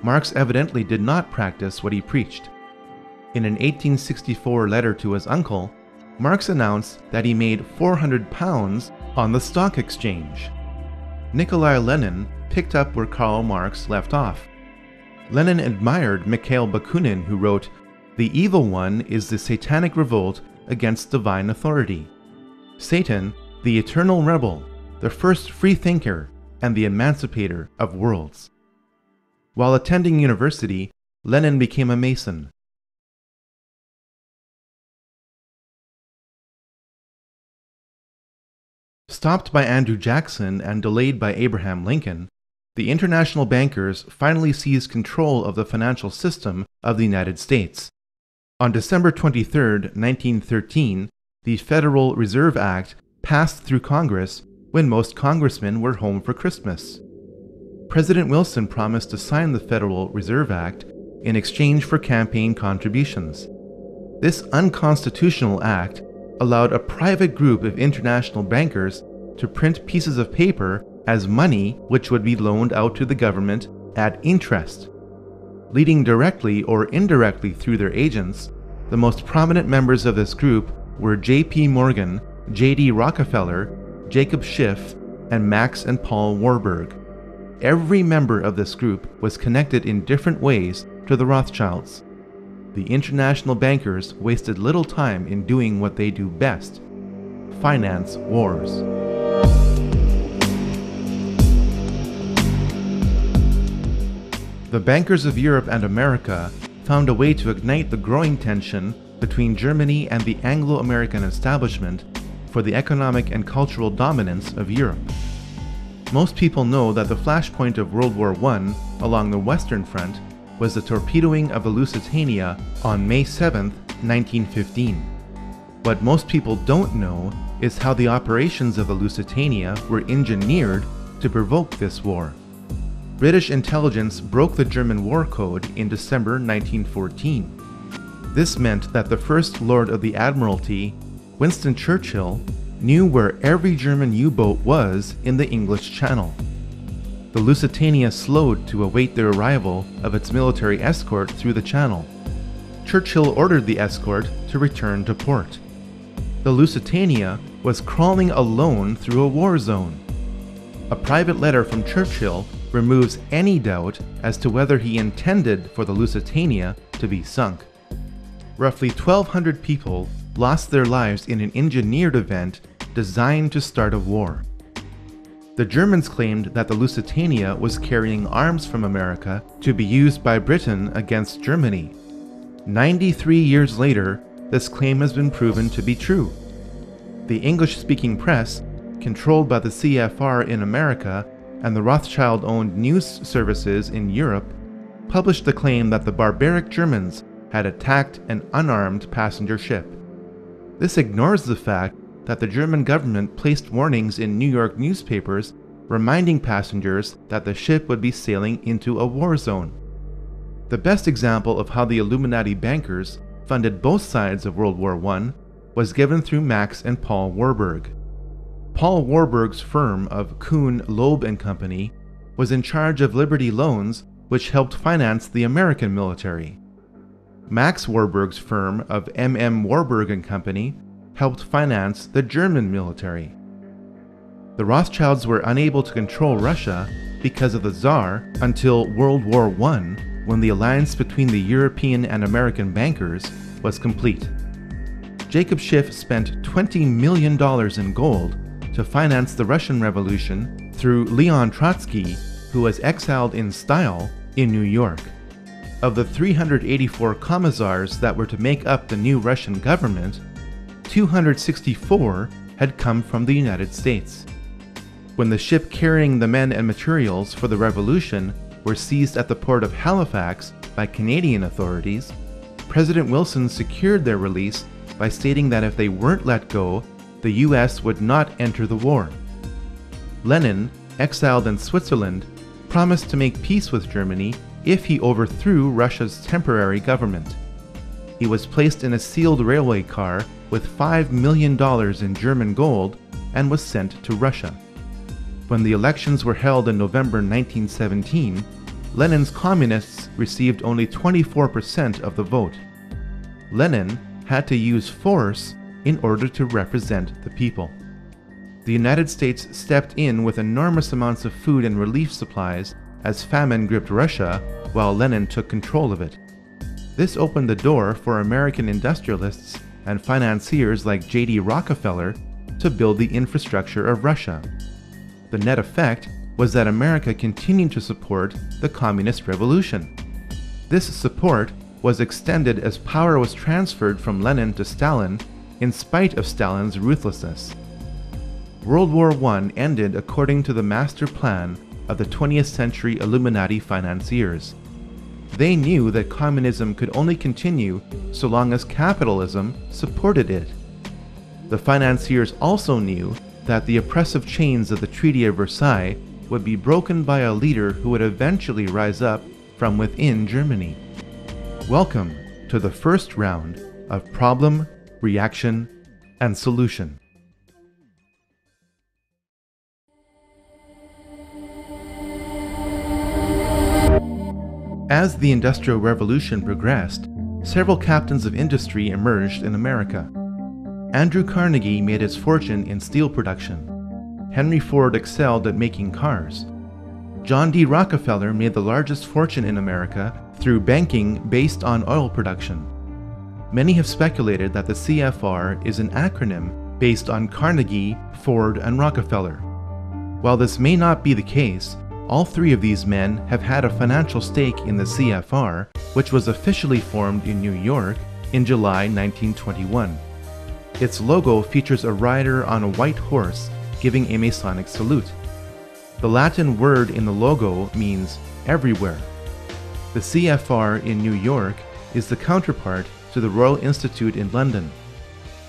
Speaker 11: Marx evidently did not practice what he preached. In an 1864 letter to his uncle, Marx announced that he made £400 on the stock exchange. Nikolai Lenin picked up where Karl Marx left off. Lenin admired Mikhail Bakunin, who wrote, "The evil one is the satanic revolt against divine authority. Satan, the eternal rebel, the first free thinker, and the emancipator of worlds." While attending university, Lenin became a Mason. Stopped by Andrew Jackson and delayed by Abraham Lincoln, the international bankers finally seized control of the financial system of the United States. On December 23, 1913, the Federal Reserve Act passed through Congress when most congressmen were home for Christmas. President Wilson promised to sign the Federal Reserve Act in exchange for campaign contributions. This unconstitutional act allowed a private group of international bankers to print pieces of paper as money which would be loaned out to the government at interest. Leading directly or indirectly through their agents, the most prominent members of this group were J.P. Morgan, J.D. Rockefeller, Jacob Schiff, and Max and Paul Warburg. Every member of this group was connected in different ways to the Rothschilds. The international bankers wasted little time in doing what they do best: finance wars. The bankers of Europe and America found a way to ignite the growing tension between Germany and the Anglo-American establishment for the economic and cultural dominance of Europe. Most people know that the flashpoint of World War I along the Western Front was the torpedoing of the Lusitania on May 7, 1915. What most people don't know is how the operations of the Lusitania were engineered to provoke this war. British intelligence broke the German war code in December 1914. This meant that the First Lord of the Admiralty, Winston Churchill, knew where every German U-boat was in the English Channel. The Lusitania slowed to await the arrival of its military escort through the channel. Churchill ordered the escort to return to port. The Lusitania was crawling alone through a war zone. A private letter from Churchill removes any doubt as to whether he intended for the Lusitania to be sunk. Roughly 1,200 people lost their lives in an engineered event designed to start a war. The Germans claimed that the Lusitania was carrying arms from America to be used by Britain against Germany. 93 years later, this claim has been proven to be true. The English-speaking press, controlled by the CFR in America and the Rothschild-owned news services in Europe, published the claim that the barbaric Germans had attacked an unarmed passenger ship. This ignores the fact that the German government placed warnings in New York newspapers reminding passengers that the ship would be sailing into a war zone. The best example of how the Illuminati bankers funded both sides of World War I was given through Max and Paul Warburg. Paul Warburg's firm of Kuhn, Loeb & Company was in charge of Liberty Loans, which helped finance the American military. Max Warburg's firm of M.M. Warburg & Company helped finance the German military. The Rothschilds were unable to control Russia because of the Tsar until World War I, when the alliance between the European and American bankers was complete. Jacob Schiff spent $20 million in gold to finance the Russian Revolution through Leon Trotsky, who was exiled in style in New York. Of the 384 commissars that were to make up the new Russian government, 264 had come from the United States. When the ship carrying the men and materials for the revolution were seized at the port of Halifax by Canadian authorities, President Wilson secured their release by stating that if they weren't let go, the US would not enter the war. Lenin, exiled in Switzerland, promised to make peace with Germany if he overthrew Russia's temporary government. He was placed in a sealed railway car with $5 million in German gold and was sent to Russia. When the elections were held in November 1917, Lenin's communists received only 24% of the vote. Lenin had to use force in order to represent the people. The United States stepped in with enormous amounts of food and relief supplies as famine gripped Russia while Lenin took control of it. This opened the door for American industrialists and financiers like J.D. Rockefeller to build the infrastructure of Russia. The net effect was that America continued to support the communist revolution. This support was extended as power was transferred from Lenin to Stalin in spite of Stalin's ruthlessness. World War I ended according to the master plan of the 20th century Illuminati financiers. They knew that communism could only continue so long as capitalism supported it. The financiers also knew that the oppressive chains of the Treaty of Versailles would be broken by a leader who would eventually rise up from within Germany. Welcome to the first round of Problem, Reaction, and Solution. As the Industrial Revolution progressed, several captains of industry emerged in America. Andrew Carnegie made his fortune in steel production. Henry Ford excelled at making cars. John D. Rockefeller made the largest fortune in America through banking based on oil production. Many have speculated that the CFR is an acronym based on Carnegie, Ford, and Rockefeller. While this may not be the case, all three of these men have had a financial stake in the CFR, which was officially formed in New York in July 1921. Its logo features a rider on a white horse giving a Masonic salute. The Latin word in the logo means everywhere. The CFR in New York is the counterpart to the Royal Institute in London.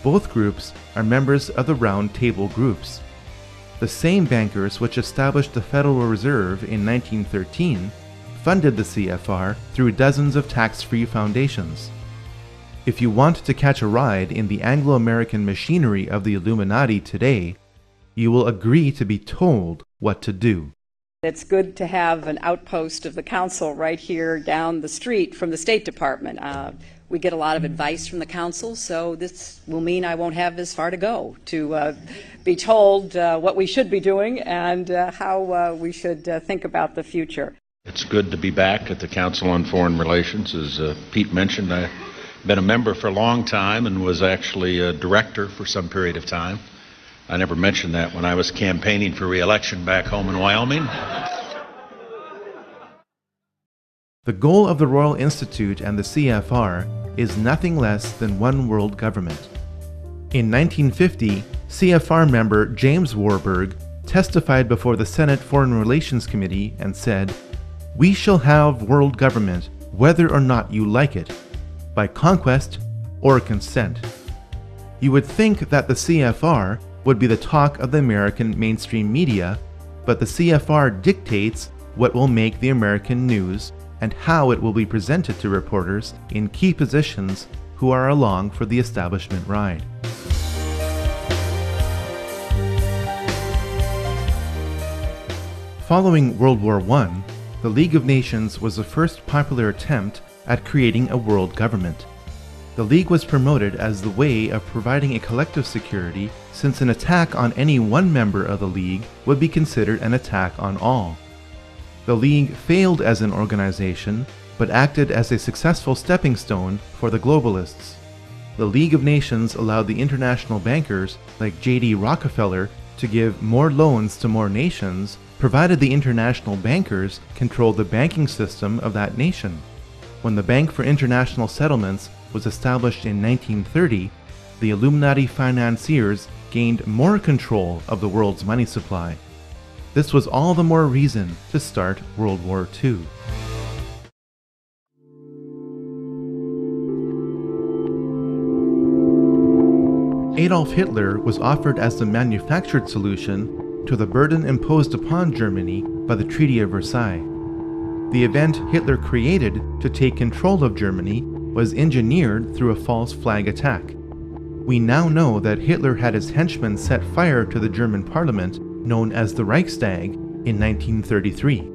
Speaker 11: Both groups are members of the Round Table groups. The same bankers which established the Federal Reserve in 1913 funded the CFR through dozens of tax-free foundations. If you want to catch a ride in the Anglo-American machinery of the Illuminati today, you will agree to be told what to do.
Speaker 15: It's good to have an outpost of the council right here down the street from the State Department. We get a lot of advice from the council, so this will mean I won't have as far to go to be told what we should be doing and how we should think about the future.
Speaker 16: It's good to be back at the Council on Foreign Relations. As Pete mentioned, I've been a member for a long time and was actually a director for some period of time. I never mentioned that when I was campaigning for re-election back home in Wyoming.
Speaker 11: The goal of the Royal Institute and the CFR is nothing less than one world government. In 1950, CFR member James Warburg testified before the Senate Foreign Relations Committee and said, "We shall have world government whether or not you like it, by conquest or consent." You would think that the CFR would be the talk of the American mainstream media, but the CFR dictates what will make the American news and how it will be presented to reporters in key positions who are along for the establishment ride. Following World War I, the League of Nations was the first popular attempt at creating a world government. The League was promoted as the way of providing a collective security, since an attack on any one member of the League would be considered an attack on all. The League failed as an organization, but acted as a successful stepping stone for the globalists. The League of Nations allowed the international bankers like J.D. Rockefeller to give more loans to more nations, provided the international bankers controlled the banking system of that nation. When the Bank for International Settlements was established in 1930, the Illuminati financiers gained more control of the world's money supply. This was all the more reason to start World War II. Adolf Hitler was offered as the manufactured solution to the burden imposed upon Germany by the Treaty of Versailles. The event Hitler created to take control of Germany was engineered through a false flag attack. We now know that Hitler had his henchmen set fire to the German parliament, known as the Reichstag, in 1933.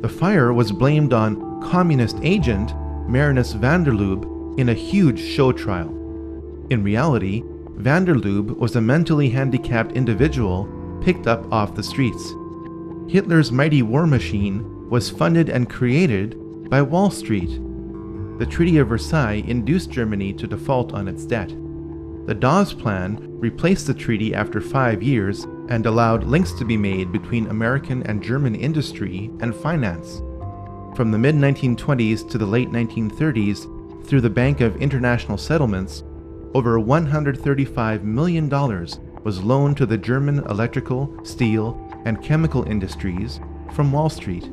Speaker 11: The fire was blamed on communist agent Marinus van der Lubbe in a huge show trial. In reality, van der Lubbe was a mentally handicapped individual picked up off the streets. Hitler's mighty war machine was funded and created by Wall Street. The Treaty of Versailles induced Germany to default on its debt. The Dawes Plan replaced the treaty after 5 years and allowed links to be made between American and German industry and finance. From the mid-1920s to the late 1930s, through the Bank of International Settlements, over $135 million was loaned to the German electrical, steel, and chemical industries from Wall Street.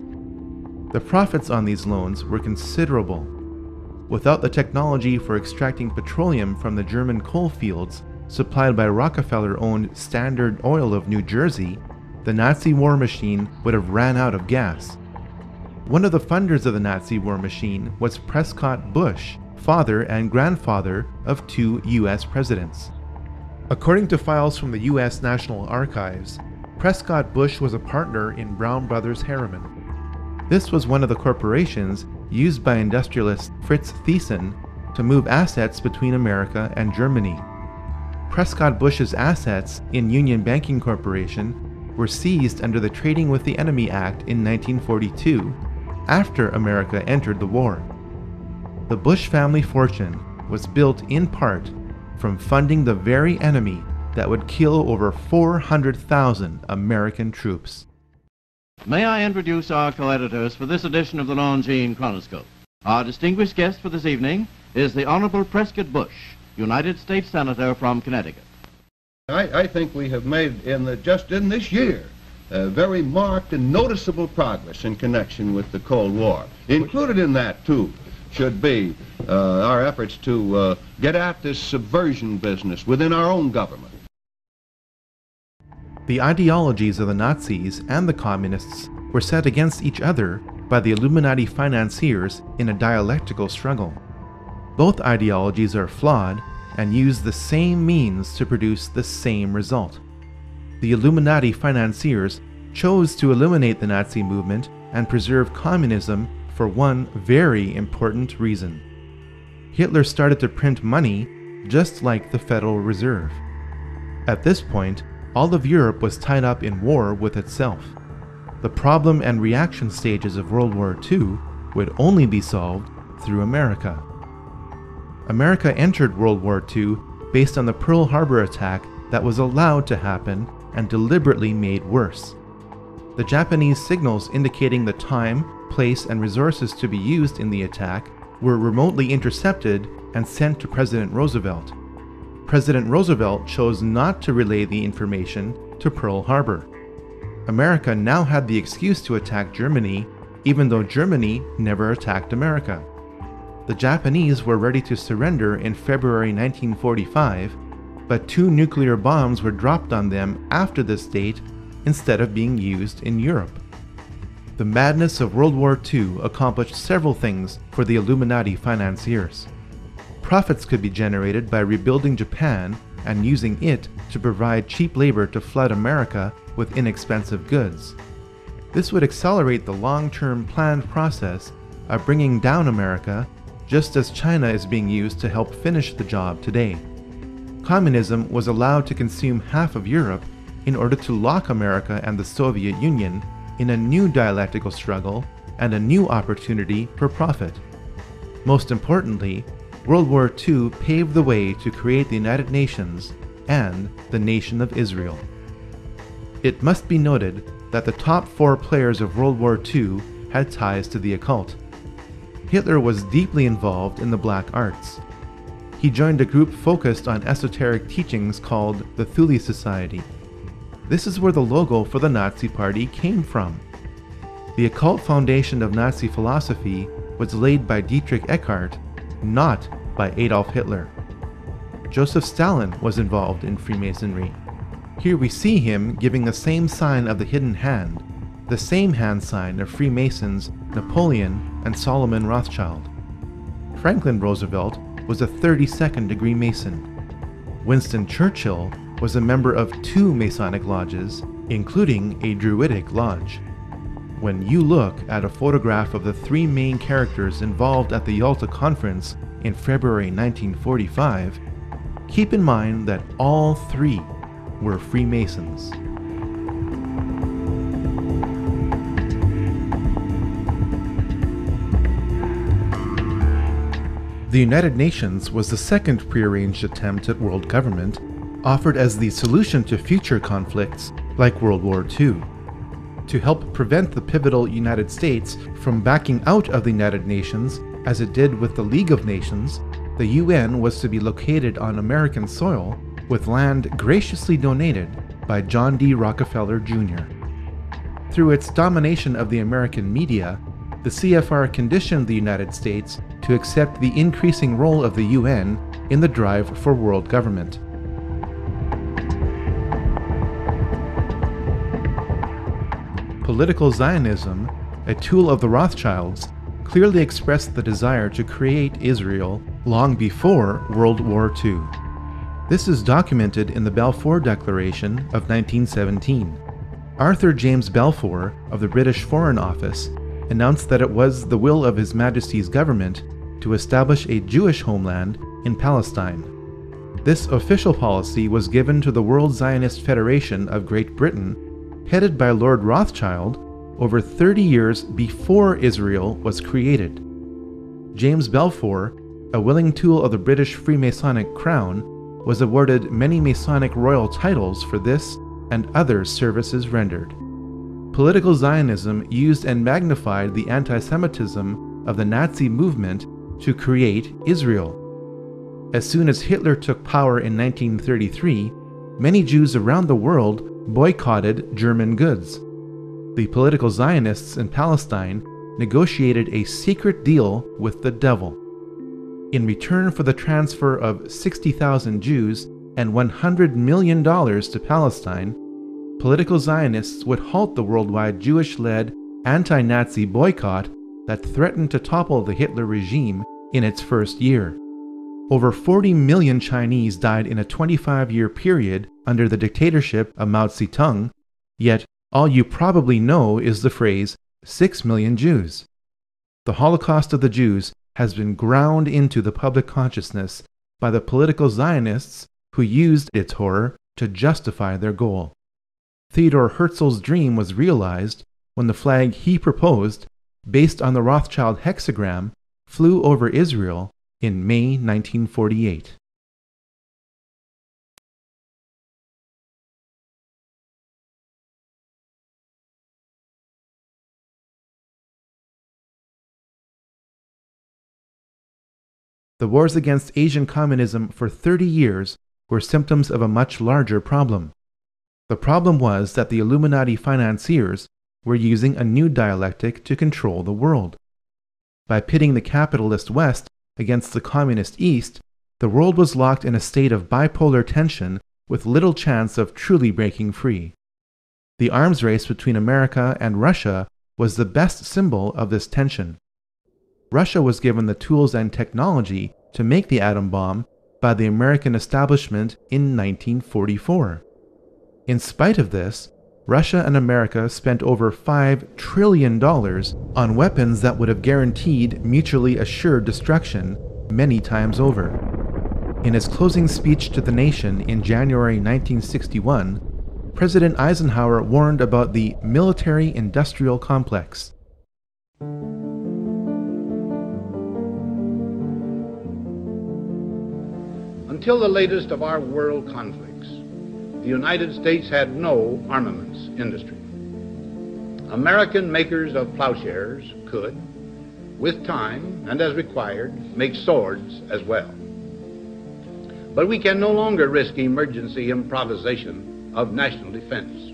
Speaker 11: The profits on these loans were considerable. Without the technology for extracting petroleum from the German coal fields supplied by Rockefeller-owned Standard Oil of New Jersey, the Nazi war machine would have ran out of gas. One of the funders of the Nazi war machine was Prescott Bush, father and grandfather of 2 U.S. presidents. According to files from the U.S. National Archives, Prescott Bush was a partner in Brown Brothers Harriman. This was one of the corporations used by industrialist Fritz Thyssen to move assets between America and Germany. Prescott Bush's assets in Union Banking Corporation were seized under the Trading with the Enemy Act in 1942, after America entered the war. The Bush family fortune was built in part from funding the very enemy that would kill over 400,000 American troops.
Speaker 17: May I introduce our co-editors for this edition of the Longines Chronoscope. Our distinguished guest for this evening is the Honorable Prescott Bush, United States Senator from Connecticut.
Speaker 18: I think we have made, just in this year, very marked and noticeable progress in connection with the Cold War. Included in that, too, should be our efforts to get at this subversion business within our own government.
Speaker 11: The ideologies of the Nazis and the Communists were set against each other by the Illuminati financiers in a dialectical struggle. Both ideologies are flawed and use the same means to produce the same result. The Illuminati financiers chose to eliminate the Nazi movement and preserve communism for one very important reason. Hitler started to print money just like the Federal Reserve. At this point, all of Europe was tied up in war with itself. The problem and reaction stages of World War II would only be solved through America. America entered World War II based on the Pearl Harbor attack that was allowed to happen and deliberately made worse. The Japanese signals indicating the time, place, and resources to be used in the attack were remotely intercepted and sent to President Roosevelt. President Roosevelt chose not to relay the information to Pearl Harbor. America now had the excuse to attack Germany, even though Germany never attacked America. The Japanese were ready to surrender in February 1945, but 2 nuclear bombs were dropped on them after this date instead of being used in Europe. The madness of World War II accomplished several things for the Illuminati financiers. Profits could be generated by rebuilding Japan and using it to provide cheap labor to flood America with inexpensive goods. This would accelerate the long-term planned process of bringing down America, just as China is being used to help finish the job today. Communism was allowed to consume half of Europe in order to lock America and the Soviet Union in a new dialectical struggle and a new opportunity for profit. Most importantly, World War II paved the way to create the United Nations and the Nation of Israel. It must be noted that the top 4 players of World War II had ties to the occult. Hitler was deeply involved in the black arts. He joined a group focused on esoteric teachings called the Thule Society. This is where the logo for the Nazi Party came from. The occult foundation of Nazi philosophy was laid by Dietrich Eckart, not by Adolf Hitler. Joseph Stalin was involved in Freemasonry. Here we see him giving the same sign of the hidden hand, the same hand sign of Freemasons Napoleon and Solomon Rothschild. Franklin Roosevelt was a 32nd degree Mason. Winston Churchill was a member of 2 Masonic lodges, including a Druidic lodge. When you look at a photograph of the 3 main characters involved at the Yalta Conference in February 1945, keep in mind that all 3 were Freemasons. The United Nations was the second prearranged attempt at world government, offered as the solution to future conflicts like World War II. To help prevent the pivotal United States from backing out of the United Nations, as it did with the League of Nations, the UN was to be located on American soil with land graciously donated by John D. Rockefeller Jr. Through its domination of the American media, the CFR conditioned the United States to accept the increasing role of the UN in the drive for world government. Political Zionism, a tool of the Rothschilds, clearly expressed the desire to create Israel long before World War II. This is documented in the Balfour Declaration of 1917. Arthur James Balfour of the British Foreign Office announced that it was the will of His Majesty's government to establish a Jewish homeland in Palestine. This official policy was given to the World Zionist Federation of Great Britain, headed by Lord Rothschild, over 30 years before Israel was created. James Balfour, a willing tool of the British Freemasonic crown, was awarded many Masonic royal titles for this and other services rendered. Political Zionism used and magnified the anti-Semitism of the Nazi movement to create Israel. As soon as Hitler took power in 1933, many Jews around the world boycotted German goods. The political Zionists in Palestine negotiated a secret deal with the devil. In return for the transfer of 60,000 Jews and $100 million to Palestine, political Zionists would halt the worldwide Jewish-led anti-Nazi boycott that threatened to topple the Hitler regime in its first year. Over 40 million Chinese died in a 25-year period under the dictatorship of Mao Zedong, yet all you probably know is the phrase 6 million Jews. The Holocaust of the Jews has been ground into the public consciousness by the political Zionists who used its horror to justify their goal. Theodor Herzl's dream was realized when the flag he proposed, based on the Rothschild hexagram, flew over Israel in May 1948. The wars against Asian communism for 30 years were symptoms of a much larger problem. The problem was that the Illuminati financiers were using a new dialectic to control the world. By pitting the capitalist West against the communist East, the world was locked in a state of bipolar tension with little chance of truly breaking free. The arms race between America and Russia was the best symbol of this tension. Russia was given the tools and technology to make the atom bomb by the American establishment in 1944. In spite of this, Russia and America spent over $5 trillion on weapons that would have guaranteed mutually assured destruction many times over. In his closing speech to the nation in January 1961, President Eisenhower warned about the military-industrial complex.
Speaker 19: Until the latest of our world conflicts, the United States had no armaments industry. American makers of plowshares could, with time and as required, make swords as well. But we can no longer risk emergency improvisation of national defense.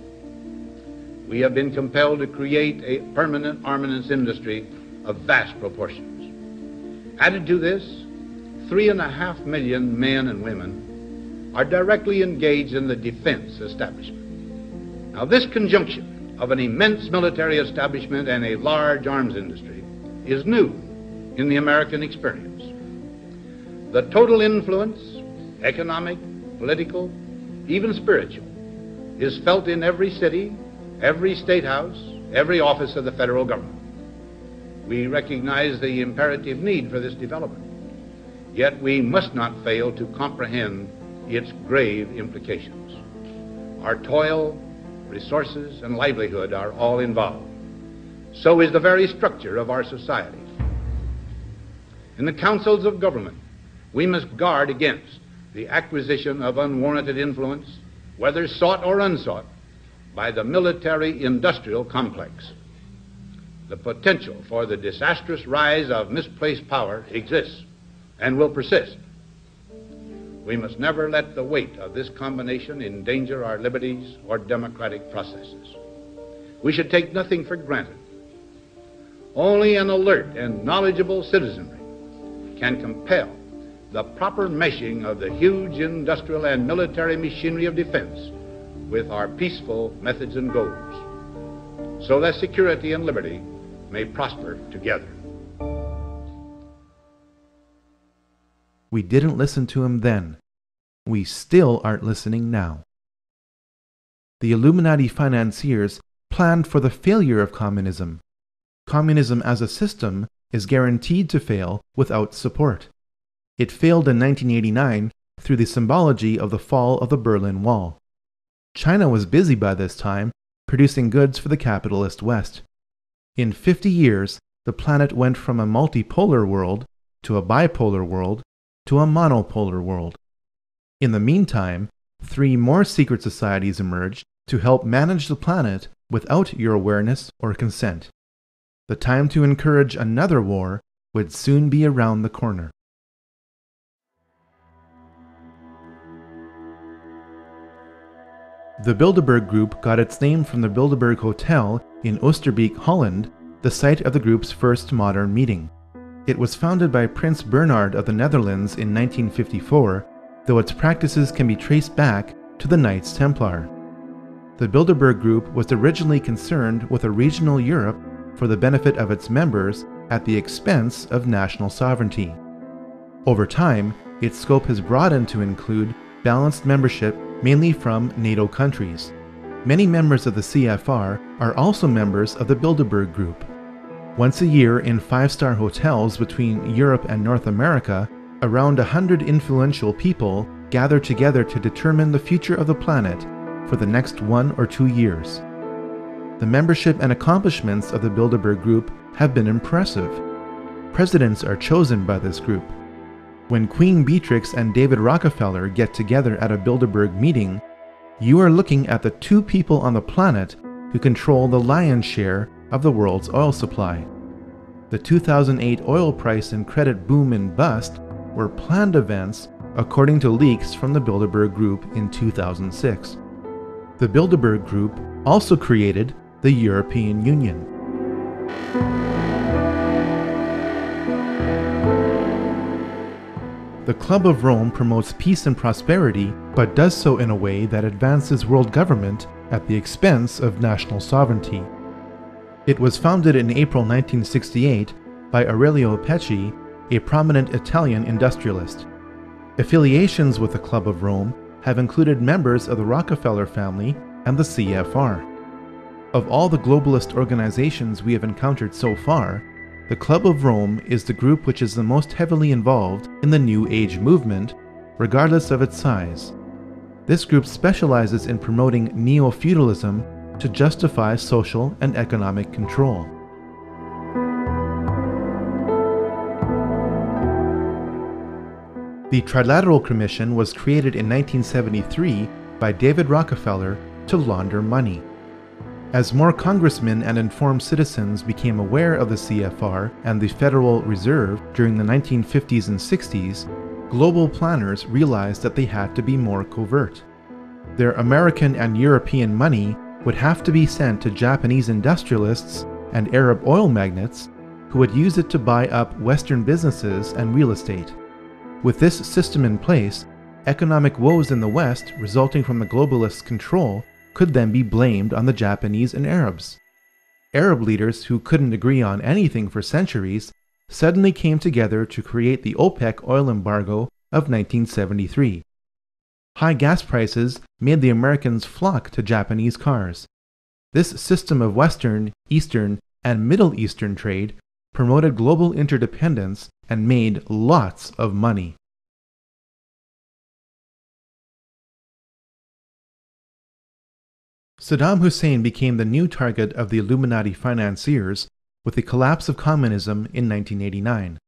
Speaker 19: We have been compelled to create a permanent armaments industry of vast proportions. Added to this, 3.5 million men and women are directly engaged in the defense establishment. Now, this conjunction of an immense military establishment and a large arms industry is new in the American experience. The total influence, economic, political, even spiritual, is felt in every city, every state house, every office of the federal government. We recognize the imperative need for this development, yet we must not fail to comprehend its grave implications. Our toil, resources, and livelihood are all involved. So is the very structure of our society. In the councils of government, we must guard against the acquisition of unwarranted influence, whether sought or unsought, by the military-industrial complex. The potential for the disastrous rise of misplaced power exists and will persist. We must never let the weight of this combination endanger our liberties or democratic processes. We should take nothing for granted. Only an alert and knowledgeable citizenry can compel the proper meshing of the huge industrial and military machinery of defense with our peaceful methods and goals, so that security and liberty may prosper together.
Speaker 11: We didn't listen to him then. We still aren't listening now. The Illuminati financiers planned for the failure of communism. Communism as a system is guaranteed to fail without support. It failed in 1989 through the symbology of the fall of the Berlin Wall. China was busy by this time producing goods for the capitalist West. In 50 years, the planet went from a multipolar world to a bipolar world to a monopolar world. In the meantime, 3 more secret societies emerged to help manage the planet without your awareness or consent. The time to encourage another war would soon be around the corner. The Bilderberg Group got its name from the Bilderberg Hotel in Oosterbeek, Holland, the site of the group's first modern meeting. It was founded by Prince Bernhard of the Netherlands in 1954, though its practices can be traced back to the Knights Templar. The Bilderberg Group was originally concerned with a regional Europe for the benefit of its members at the expense of national sovereignty. Over time, its scope has broadened to include balanced membership mainly from NATO countries. Many members of the CFR are also members of the Bilderberg Group. Once a year in 5-star hotels between Europe and North America, around 100 influential people gather together to determine the future of the planet for the next 1 or 2 years. The membership and accomplishments of the Bilderberg Group have been impressive. Presidents are chosen by this group. When Queen Beatrix and David Rockefeller get together at a Bilderberg meeting, you are looking at the 2 people on the planet who control the lion's share of the world's oil supply. The 2008 oil price and credit boom and bust were planned events according to leaks from the Bilderberg Group in 2006. The Bilderberg Group also created the European Union. The Club of Rome promotes peace and prosperity, but does so in a way that advances world government at the expense of national sovereignty. It was founded in April 1968 by Aurelio Pecci, a prominent Italian industrialist. Affiliations with the Club of Rome have included members of the Rockefeller family and the CFR. Of all the globalist organizations we have encountered so far, the Club of Rome is the group which is the most heavily involved in the New Age movement, regardless of its size. This group specializes in promoting neo-feudalism to justify social and economic control. The Trilateral Commission was created in 1973 by David Rockefeller to launder money. As more congressmen and informed citizens became aware of the CFR and the Federal Reserve during the 1950s and 60s, global planners realized that they had to be more covert. Their American and European money would have to be sent to Japanese industrialists and Arab oil magnates who would use it to buy up Western businesses and real estate. With this system in place, economic woes in the West resulting from the globalists' control could then be blamed on the Japanese and Arabs. Arab leaders who couldn't agree on anything for centuries suddenly came together to create the OPEC oil embargo of 1973. High gas prices made the Americans flock to Japanese cars. This system of Western, Eastern, and Middle Eastern trade promoted global interdependence and made lots of money. Saddam Hussein became the new target of the Illuminati financiers with the collapse of communism in 1989.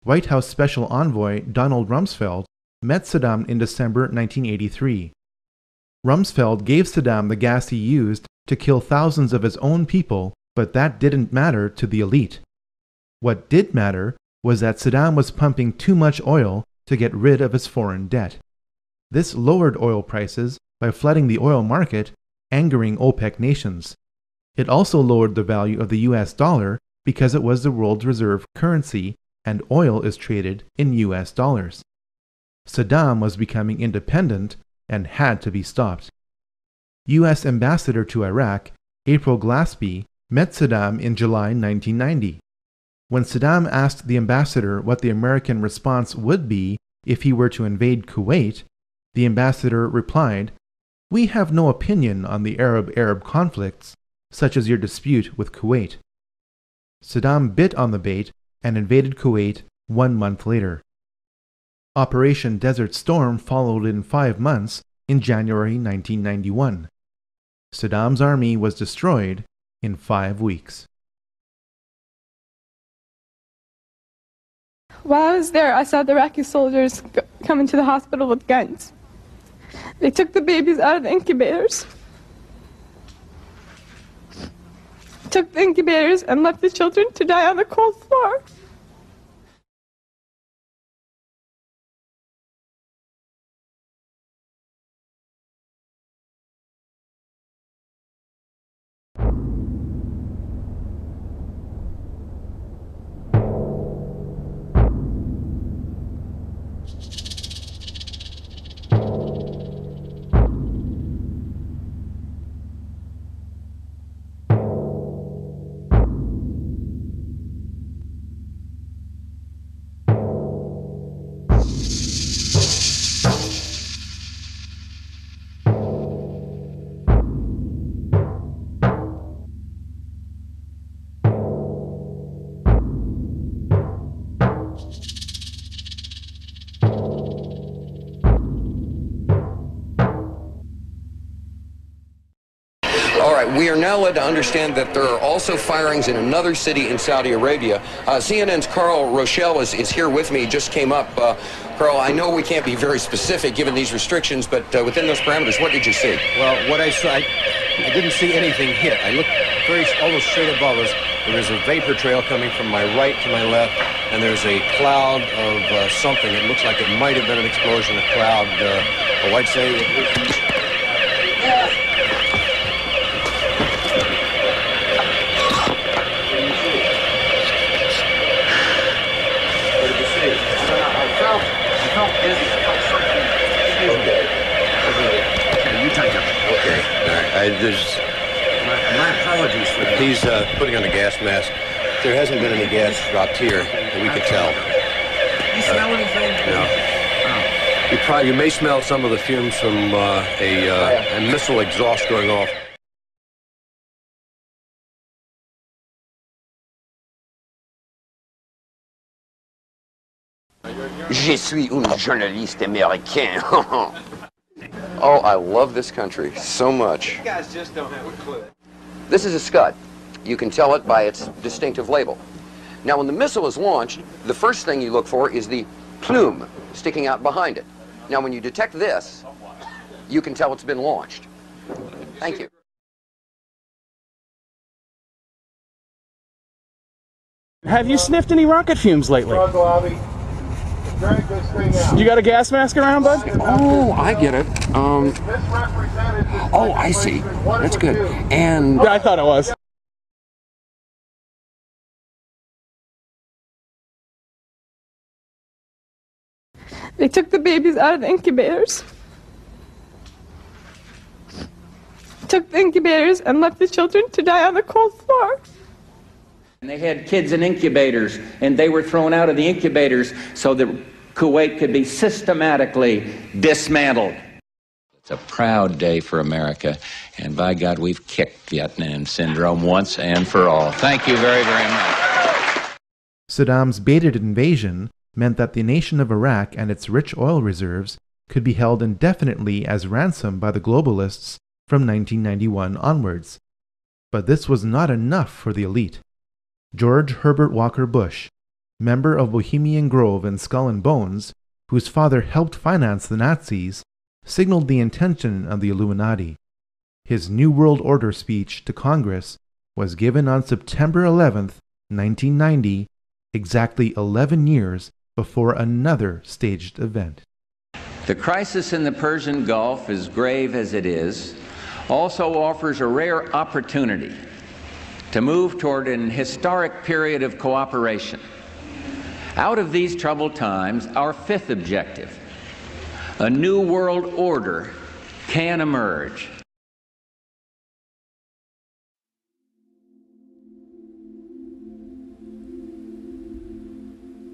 Speaker 11: White House Special Envoy Donald Rumsfeld met Saddam in December 1983. Rumsfeld gave Saddam the gas he used to kill thousands of his own people, but that didn't matter to the elite. What did matter was that Saddam was pumping too much oil to get rid of his foreign debt. This lowered oil prices by flooding the oil market, angering OPEC nations. It also lowered the value of the US dollar because it was the world's reserve currency and oil is traded in US dollars. Saddam was becoming independent and had to be stopped. US Ambassador to Iraq, April Glaspie, met Saddam in July 1990. When Saddam asked the ambassador what the American response would be if he were to invade Kuwait, the ambassador replied, "We have no opinion on the Arab-Arab conflicts, such as your dispute with Kuwait." Saddam bit on the bait and invaded Kuwait 1 month later. Operation Desert Storm followed in 5 months in January 1991. Saddam's army was destroyed in 5 weeks.
Speaker 20: While I was there, I saw the Iraqi soldiers come into the hospital with guns. They took the babies out of the incubators, took the incubators, and left the children to die on the cold floor.
Speaker 21: We are now led to understand that there are also firings in another city in Saudi Arabia. CNN's Carl Rochelle is here with me. He just came up. Carl, I know we can't be very specific given these restrictions, but within those parameters, what did you see?
Speaker 22: Well, what I saw, I didn't see anything hit. I looked almost straight above us. There was a vapor trail coming from my right to my left, and there's a cloud of something. It looks like it might have been an explosion, a cloud. Oh, I'd say... My apologies for that. He's putting on a gas mask. There hasn't been any gas dropped here that we could tell.
Speaker 21: You smell anything?
Speaker 22: No. You may smell some of the fumes from a missile exhaust going off.
Speaker 21: Je suis un journaliste américain. Oh, I love this country so much.
Speaker 23: You guys just don't have a clue.
Speaker 21: This is a Scud. You can tell it by its distinctive label. Now, when the missile is launched, the first thing you look for is the plume sticking out behind it. Now, when you detect this, you can tell it's been launched. Thank you.
Speaker 24: Have you sniffed any rocket fumes lately? You got a gas mask around, bud?
Speaker 21: Oh, I get it. Oh, I see. That's good. And
Speaker 24: yeah, I thought it was.
Speaker 20: They took the babies out of the incubators, took the incubators and left the children to die on the cold floor.
Speaker 1: And they had kids in incubators, and they were thrown out of the incubators so that Kuwait could be systematically dismantled. It's a proud day for America, and by God, we've kicked Vietnam syndrome once and for all. Thank you very, very much.
Speaker 11: Saddam's baited invasion meant that the nation of Iraq and its rich oil reserves could be held indefinitely as ransom by the globalists from 1991 onwards. But this was not enough for the elite. George Herbert Walker Bush, member of Bohemian Grove and Skull and Bones, whose father helped finance the Nazis, signaled the intention of the Illuminati. His New World Order speech to Congress was given on September 11, 1990, exactly 11 years before another staged event.
Speaker 1: The crisis in the Persian Gulf, as grave as it is, also offers a rare opportunity to move toward an historic period of cooperation. Out of these troubled times, our fifth objective, a new world order, can emerge.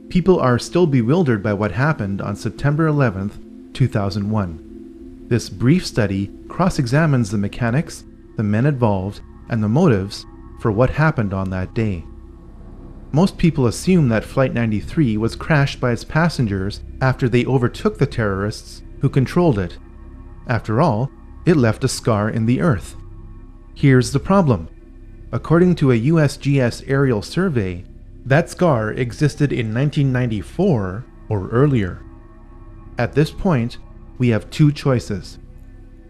Speaker 11: People are still bewildered by what happened on September 11, 2001. This brief study cross-examines the mechanics, the men involved, and the motives for what happened on that day. Most people assume that Flight 93 was crashed by its passengers after they overtook the terrorists who controlled it. After all, it left a scar in the earth. Here's the problem. According to a USGS aerial survey, that scar existed in 1994 or earlier. At this point, we have two choices.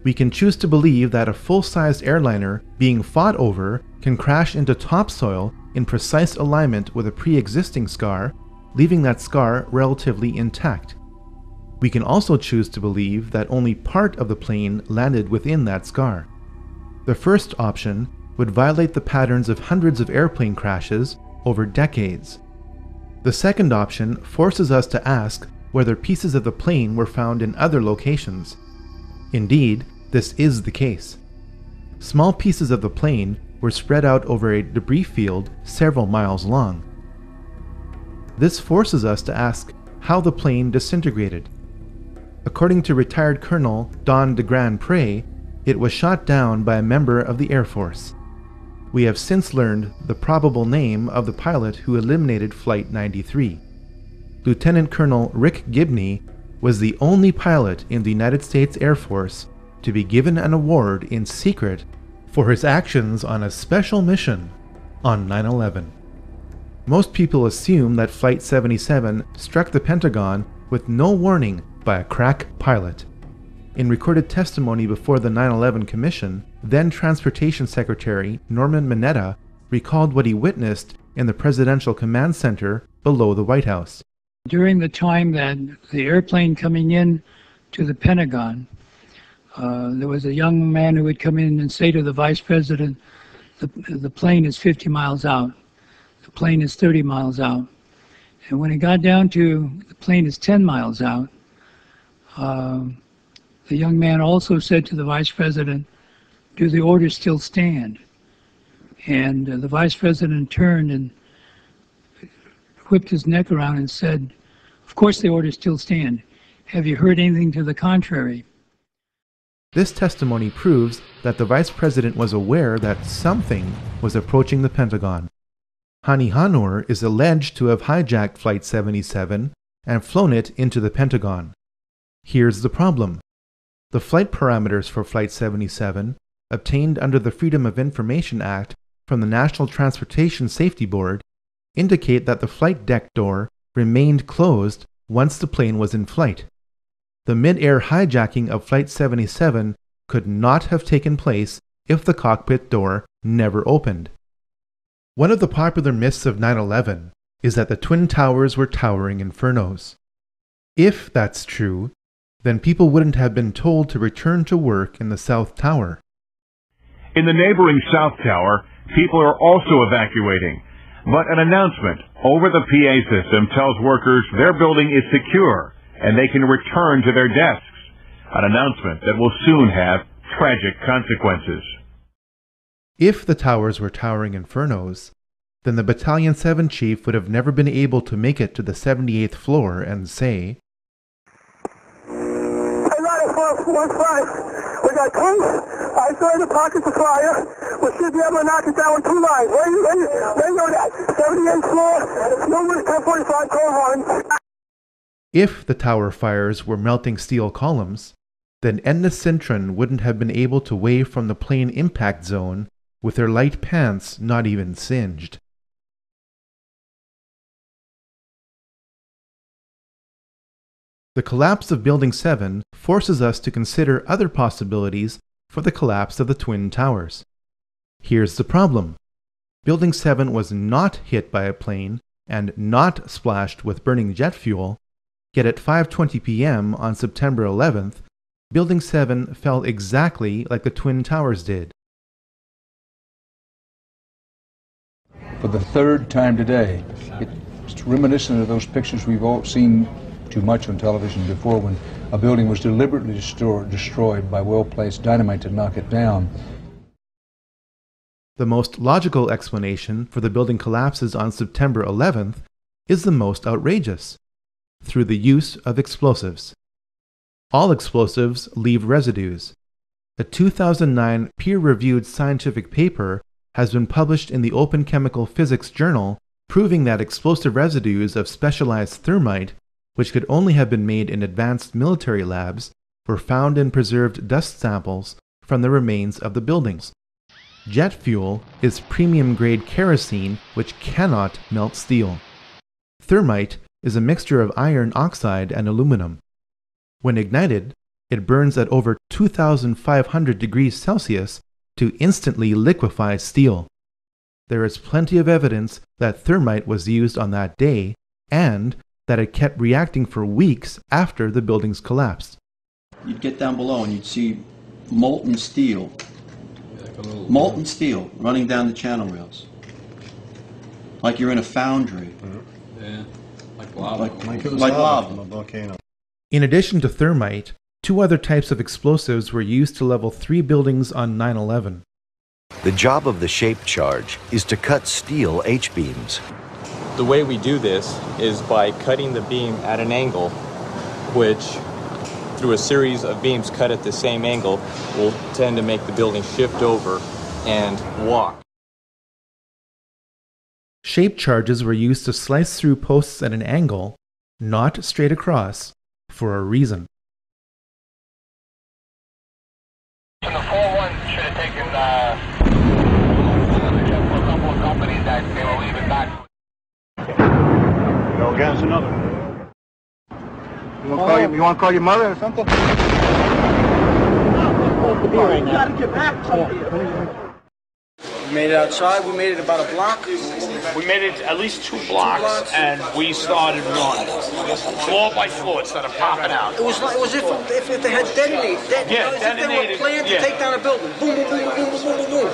Speaker 11: We can choose to believe that a full-sized airliner being fought over can crash into topsoil in precise alignment with a pre-existing scar, leaving that scar relatively intact. We can also choose to believe that only part of the plane landed within that scar. The first option would violate the patterns of hundreds of airplane crashes over decades. The second option forces us to ask whether pieces of the plane were found in other locations. Indeed, this is the case. Small pieces of the plane were spread out over a debris field several miles long. This forces us to ask how the plane disintegrated. According to retired Colonel Don DeGrand-Pré, it was shot down by a member of the Air Force. We have since learned the probable name of the pilot who eliminated Flight 93. Lieutenant Colonel Rick Gibney was the only pilot in the United States Air Force to be given an award in secret for his actions on a special mission on 9/11. Most people assume that Flight 77 struck the Pentagon with no warning by a crack pilot. In recorded testimony before the 9/11 Commission, then Transportation Secretary Norman Mineta recalled what he witnessed in the Presidential Command Center below the White House.
Speaker 2: During the time that the airplane coming in to the Pentagon, there was a young man who would come in and say to the Vice President, the plane is 50 miles out, the plane is 30 miles out. And when it got down to the plane is 10 miles out, the young man also said to the Vice President, do the orders still stand? And the Vice President turned and whipped his neck around and said, of course the orders still stand. Have you heard anything to the contrary?
Speaker 11: This testimony proves that the Vice President was aware that something was approaching the Pentagon. Hani Hannour is alleged to have hijacked Flight 77 and flown it into the Pentagon. Here's the problem. The flight parameters for Flight 77, obtained under the Freedom of Information Act from the National Transportation Safety Board, indicate that the flight deck door remained closed once the plane was in flight. The mid-air hijacking of Flight 77 could not have taken place if the cockpit door never opened. One of the popular myths of 9/11 is that the Twin Towers were towering infernos. If that's true, then people wouldn't have been told to return to work in the South Tower.
Speaker 3: In the neighboring South Tower, people are also evacuating, but an announcement over the PA system tells workers their building is secure and they can return to their desks, an announcement that will soon have tragic consequences.
Speaker 11: If the towers were towering infernos, then the Battalion 7 chief would have never been able to make it to the 78th floor and say,
Speaker 4: Hey, Ladder 415, we got two isolated pockets of fire. We should be able to knock it down with two lines. Where you know that? 78th floor, numerous 1045 coal horns.
Speaker 11: If the tower fires were melting steel columns, then Edna Sintron wouldn't have been able to wave from the plane impact zone with her light pants not even singed. The collapse of Building 7 forces us to consider other possibilities for the collapse of the Twin Towers. Here's the problem. Building 7 was not hit by a plane and not splashed with burning jet fuel, yet at 5:20 p.m. on September 11th, Building 7 fell exactly like the Twin Towers did.
Speaker 5: For the third time today, it's reminiscent of those pictures we've all seen too much on television before, when a building was deliberately destroyed by well-placed dynamite to knock it down.
Speaker 11: The most logical explanation for the building collapses on September 11th is the most outrageous: through the use of explosives. All explosives leave residues. A 2009 peer-reviewed scientific paper has been published in the Open Chemical Physics Journal proving that explosive residues of specialized thermite, which could only have been made in advanced military labs, were found in preserved dust samples from the remains of the buildings. Jet fuel is premium-grade kerosene which cannot melt steel. Thermite is a mixture of iron oxide and aluminum. When ignited, it burns at over 2,500 degrees Celsius to instantly liquefy steel. There is plenty of evidence that thermite was used on that day and that it kept reacting for weeks after the buildings collapsed.
Speaker 6: You'd get down below and you'd see molten steel running down the channel rails, like you're in a foundry.
Speaker 22: Yeah, like lava.
Speaker 6: Like lava.
Speaker 9: A volcano.
Speaker 11: In addition to thermite, two other types of explosives were used to level 3 buildings on 9/11.
Speaker 23: The job of the shape charge is to cut steel H-beams.
Speaker 25: The way we do this is by cutting the beam at an angle, which, through a series of beams cut at the same angle, will tend to make the building shift over and walk.
Speaker 11: Shape charges were used to slice through posts at an angle, not straight across, for a reason.
Speaker 4: The 4-1 should have taken a couple of companies that they were leaving back.
Speaker 18: Go against another. You want to call your mother or something?
Speaker 4: You got to get back to
Speaker 26: We made it outside. We made it about a block.
Speaker 27: We made it at least two blocks, and we started running. Floor by floor, it started popping out.
Speaker 26: It was if they had detonated.
Speaker 27: Yeah,
Speaker 26: if they were planned to take down a building. Boom, boom, boom, boom, boom, boom, boom, boom.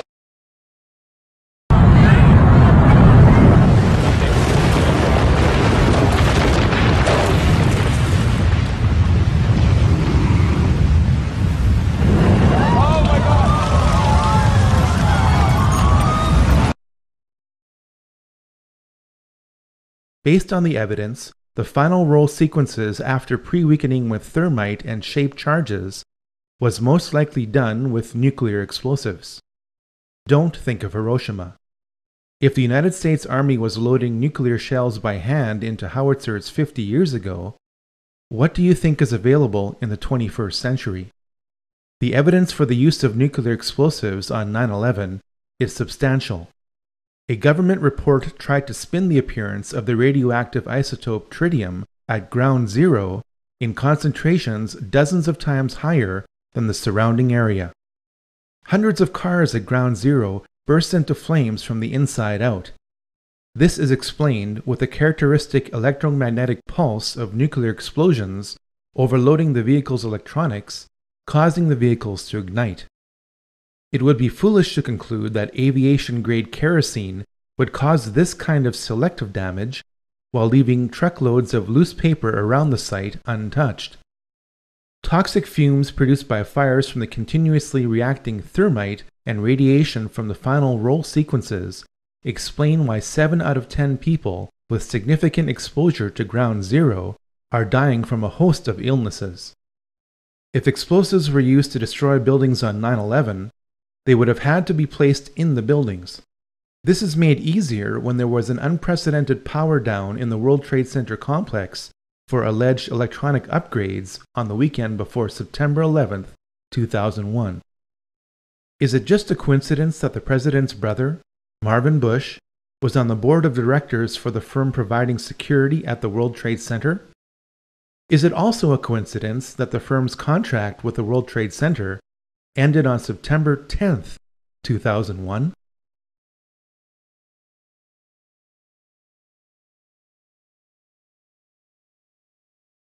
Speaker 11: Based on the evidence, the final roll sequences after pre-weakening with thermite and shape charges was most likely done with nuclear explosives. Don't think of Hiroshima. If the United States Army was loading nuclear shells by hand into howitzers 50 years ago, what do you think is available in the 21st century? The evidence for the use of nuclear explosives on 9/11 is substantial. A government report tried to spin the appearance of the radioactive isotope tritium at ground zero in concentrations dozens of times higher than the surrounding area. Hundreds of cars at ground zero burst into flames from the inside out. This is explained with the characteristic electromagnetic pulse of nuclear explosions overloading the vehicle's electronics, causing the vehicles to ignite. It would be foolish to conclude that aviation-grade kerosene would cause this kind of selective damage while leaving truckloads of loose paper around the site untouched. Toxic fumes produced by fires from the continuously reacting thermite and radiation from the final roll sequences explain why 7 out of 10 people with significant exposure to ground zero are dying from a host of illnesses. If explosives were used to destroy buildings on 9/11, they would have had to be placed in the buildings. This is made easier when there was an unprecedented power down in the World Trade Center complex for alleged electronic upgrades on the weekend before September 11, 2001. Is it just a coincidence that the president's brother, Marvin Bush, was on the board of directors for the firm providing security at the World Trade Center? Is it also a coincidence that the firm's contract with the World Trade Center ended on September 10, 2001?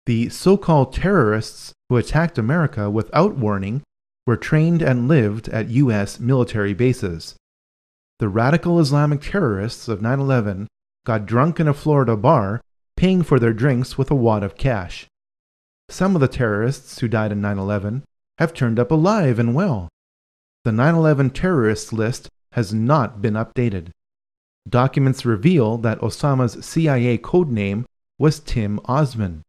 Speaker 11: The so-called terrorists who attacked America without warning were trained and lived at U.S. military bases. The radical Islamic terrorists of 9/11 got drunk in a Florida bar, paying for their drinks with a wad of cash. Some of the terrorists who died in 9/11 have turned up alive and well. The 9/11 terrorists list has not been updated. Documents reveal that Osama's CIA codename was Tim Osman.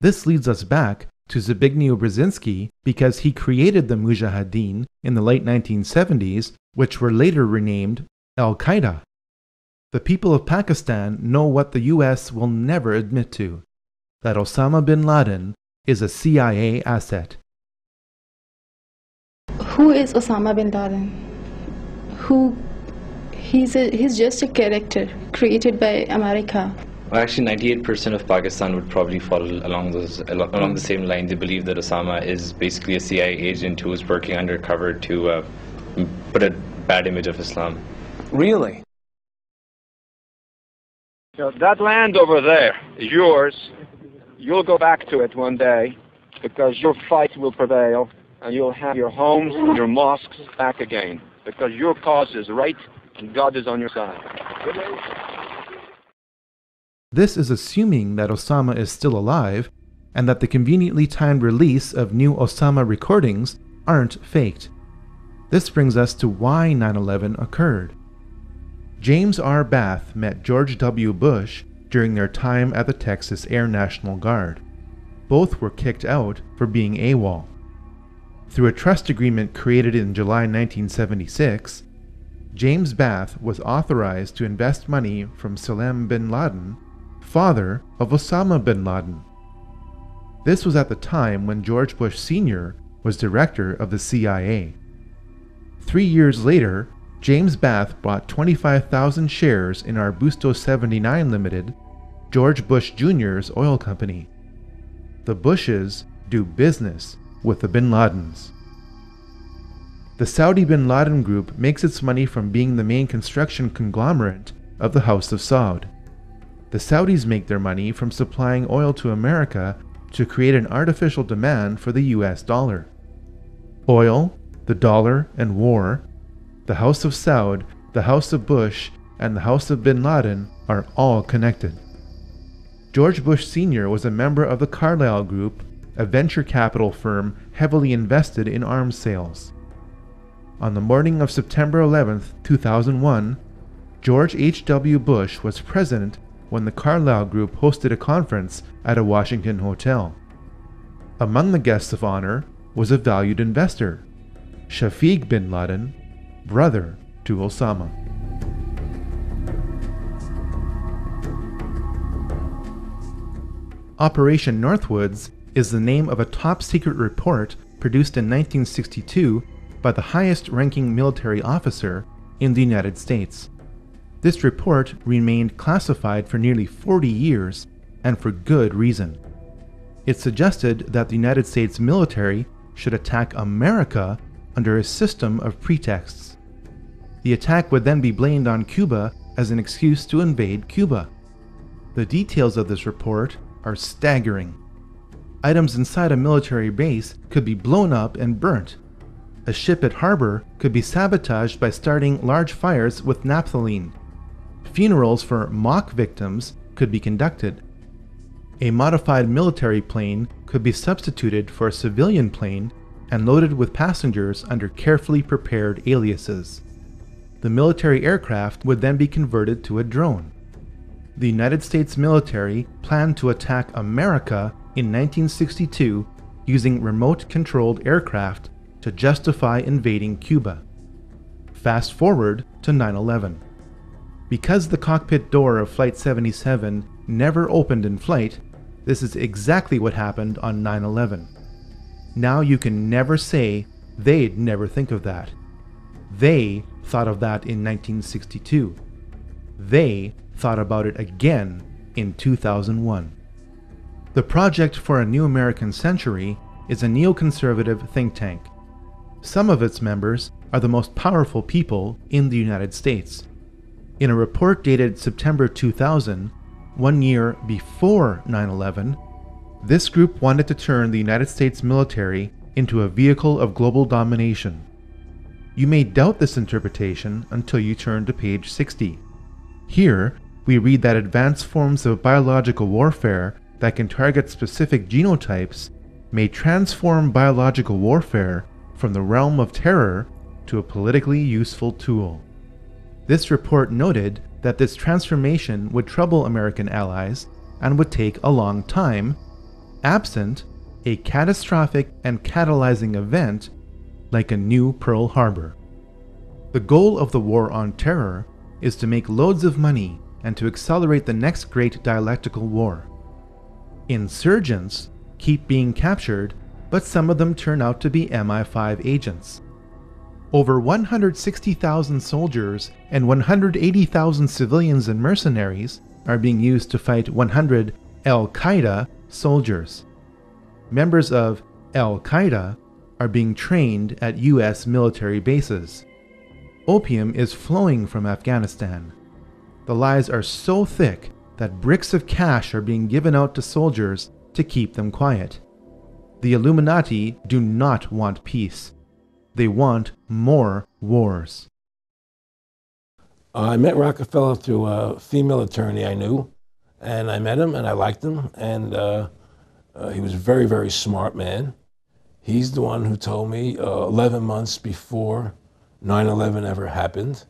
Speaker 11: This leads us back to Zbigniew Brzezinski because he created the Mujahideen in the late 1970s, which were later renamed Al-Qaeda. The people of Pakistan know what the US will never admit to, that Osama bin Laden is a CIA asset.
Speaker 20: Who is Osama bin Laden? He's just a character created by America.
Speaker 7: Well, actually, 98% of Pakistan would probably fall along the same line. They believe that Osama is basically a CIA agent who is working undercover to put a bad image of Islam.
Speaker 24: Really?
Speaker 8: You know, that land over there is yours. You'll go back to it one day because your fight will prevail and you'll have your homes and your mosques back again because your cause is right and God is on your side.
Speaker 11: This is assuming that Osama is still alive and that the conveniently timed release of new Osama recordings aren't faked. This brings us to why 9/11 occurred. James R. Bath met George W. Bush during their time at the Texas Air National Guard. Both were kicked out for being AWOL. Through a trust agreement created in July 1976, James Bath was authorized to invest money from Salem bin Laden, father of Osama bin Laden. This was at the time when George Bush Sr. was director of the CIA. 3 years later, James Bath bought 25,000 shares in Arbusto 79 Limited, George Bush Jr.'s oil company. The Bushes do business with the bin Ladens. The Saudi bin Laden Group makes its money from being the main construction conglomerate of the House of Saud. The Saudis make their money from supplying oil to America to create an artificial demand for the US dollar. Oil, the dollar, and war, the House of Saud, the House of Bush, and the House of bin Laden are all connected. George Bush Sr. was a member of the Carlyle Group, a venture capital firm heavily invested in arms sales. On the morning of September 11, 2001, George H.W. Bush was president when the Carlyle Group hosted a conference at a Washington hotel. Among the guests of honor was a valued investor, Shafiq bin Laden, brother to Osama. Operation Northwoods is the name of a top-secret report produced in 1962 by the highest-ranking military officer in the United States. This report remained classified for nearly 40 years, and for good reason. It suggested that the United States military should attack America under a system of pretexts. The attack would then be blamed on Cuba as an excuse to invade Cuba. The details of this report are staggering. Items inside a military base could be blown up and burnt. A ship at harbor could be sabotaged by starting large fires with naphthalene. Funerals for mock victims could be conducted. A modified military plane could be substituted for a civilian plane and loaded with passengers under carefully prepared aliases. The military aircraft would then be converted to a drone. The United States military planned to attack America in 1962 using remote-controlled aircraft to justify invading Cuba. Fast forward to 9/11. Because the cockpit door of Flight 77 never opened in flight, this is exactly what happened on 9/11. Now you can never say they'd never think of that. They thought of that in 1962. They thought about it again in 2001. The Project for a New American Century is a neoconservative think tank. Some of its members are the most powerful people in the United States. In a report dated September 2000, 1 year before 9/11, this group wanted to turn the United States military into a vehicle of global domination. You may doubt this interpretation until you turn to page 60. Here, we read that advanced forms of biological warfare that can target specific genotypes may transform biological warfare from the realm of terror to a politically useful tool. This report noted that this transformation would trouble American allies and would take a long time, absent a catastrophic and catalyzing event like a new Pearl Harbor. The goal of the war on terror is to make loads of money and to accelerate the next great dialectical war. Insurgents keep being captured, but some of them turn out to be MI5 agents. Over 160,000 soldiers and 180,000 civilians and mercenaries are being used to fight 100 Al-Qaeda soldiers. Members of Al-Qaeda are being trained at US military bases. Opium is flowing from Afghanistan. The lies are so thick that bricks of cash are being given out to soldiers to keep them quiet. The Illuminati do not want peace. They want more wars.
Speaker 10: I met Rockefeller through a female attorney I knew, and I met him and I liked him, and he was a very, very smart man. He's the one who told me 11 months before 9/11 ever happened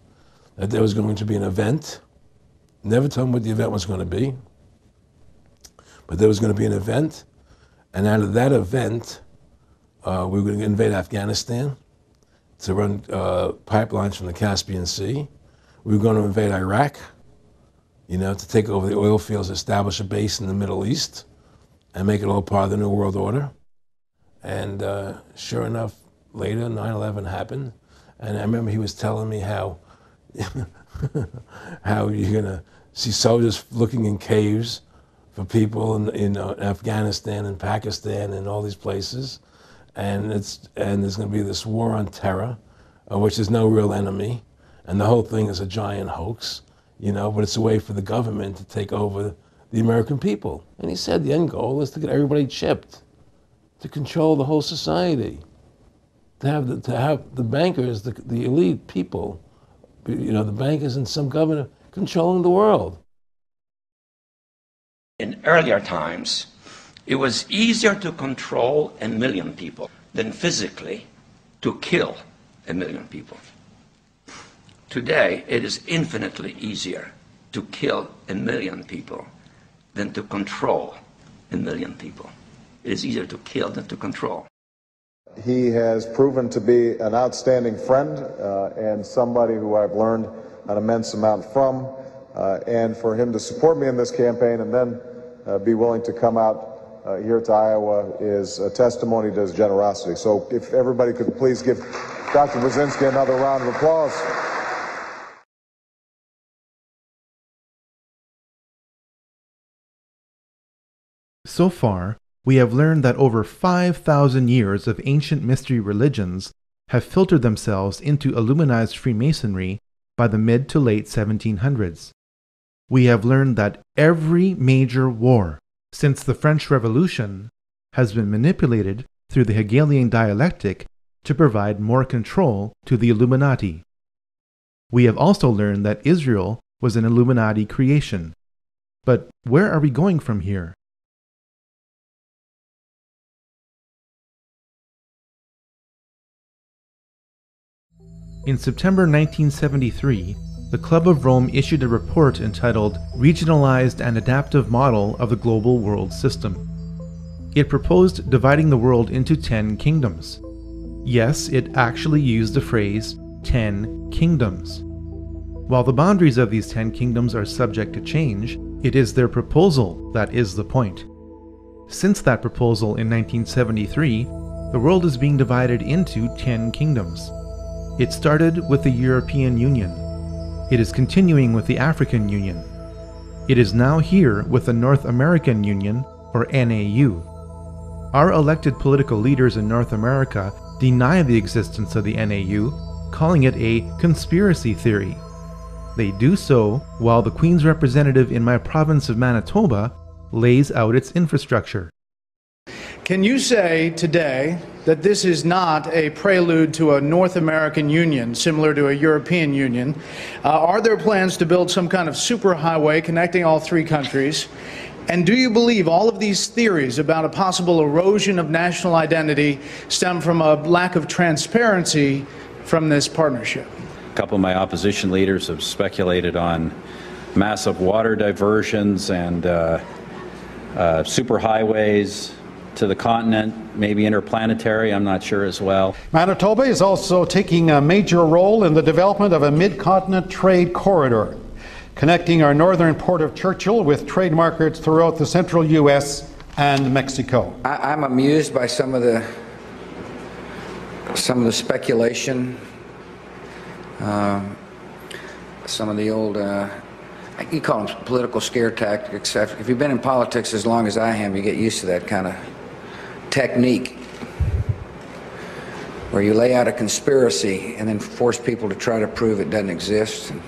Speaker 10: that there was going to be an event. Never told me what the event was going to be, but there was going to be an event, and out of that event, we were going to invade Afghanistan to run pipelines from the Caspian Sea. We were going to invade Iraq, to take over the oil fields, establish a base in the Middle East, and make it all part of the New World Order. And sure enough, later, 9/11 happened, and I remember he was telling me how how you're going to see soldiers looking in caves for people in Afghanistan and Pakistan and all these places. And there's going to be this war on terror, which is no real enemy. And the whole thing is a giant hoax, but it's a way for the government to take over the American people. And he said the end goal is to get everybody chipped, to control the whole society, to have the bankers, the elite people, the bankers and some governor controlling the world.
Speaker 12: In earlier times, it was easier to control 1 million people than physically to kill 1 million people. Today, it is infinitely easier to kill 1 million people than to control 1 million people. It is easier to kill than to control.
Speaker 9: He has proven to be an outstanding friend and somebody who I've learned an immense amount from, and for him to support me in this campaign and then be willing to come out here to Iowa is a testimony to his generosity. So if everybody could please give Dr. Brzezinski another round of applause.
Speaker 11: So far, we have learned that over 5,000 years of ancient mystery religions have filtered themselves into Illuminized Freemasonry by the mid to late 1700s. We have learned that every major war since the French Revolution has been manipulated through the Hegelian dialectic to provide more control to the Illuminati. We have also learned that Israel was an Illuminati creation. But where are we going from here? In September 1973, the Club of Rome issued a report entitled Regionalized and Adaptive Model of the Global World System. It proposed dividing the world into 10 kingdoms. Yes, it actually used the phrase 10 kingdoms. While the boundaries of these 10 kingdoms are subject to change, it is their proposal that is the point. Since that proposal in 1973, the world is being divided into 10 kingdoms. It started with the European Union. It is continuing with the African Union. It is now here with the North American Union, or NAU. Our elected political leaders in North America deny the existence of the NAU, calling it a conspiracy theory. They do so while the Queen's representative in my province of Manitoba lays out its infrastructure.
Speaker 13: Can you say today that this is not a prelude to a North American Union similar to a European Union? Are there plans to build some kind of superhighway connecting all three countries? And do you believe all of these theories about a possible erosion of national identity stem from a lack of transparency from this partnership?
Speaker 14: A couple of my opposition leaders have speculated on massive water diversions and superhighways to the continent, maybe interplanetary, I'm not sure as well.
Speaker 15: Manitoba is also taking a major role in the development of a mid-continent trade corridor, connecting our northern port of Churchill with trade markets throughout the central U.S. and Mexico.
Speaker 16: I'm amused by some of the speculation, some of the old, you call them political scare tactics. If you've been in politics as long as I have, you get used to that kind of technique, where you lay out a conspiracy and then force people to try to prove it doesn't exist. And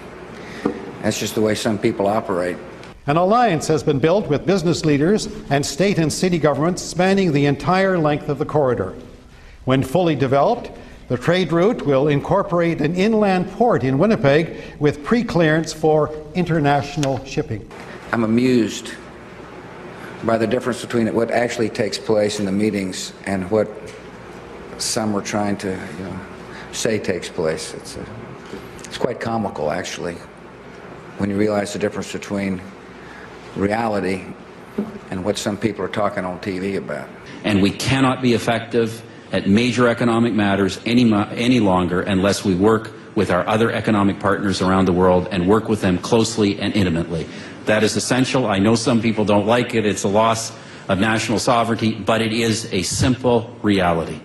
Speaker 16: that's just the way some people operate.
Speaker 15: An alliance has been built with business leaders and state and city governments spanning the entire length of the corridor. When fully developed, the trade route will incorporate an inland port in Winnipeg with pre-clearance for international shipping.
Speaker 16: I'm amused by the difference between what actually takes place in the meetings and what some are trying to say takes place. It's quite comical, actually, when you realize the difference between reality and what some people are talking on TV about.
Speaker 17: And we cannot be effective at major economic matters any longer unless we work with our other economic partners around the world and work with them closely and intimately. That is essential. I know some people don't like it. It's a loss of national sovereignty, but it is a simple reality.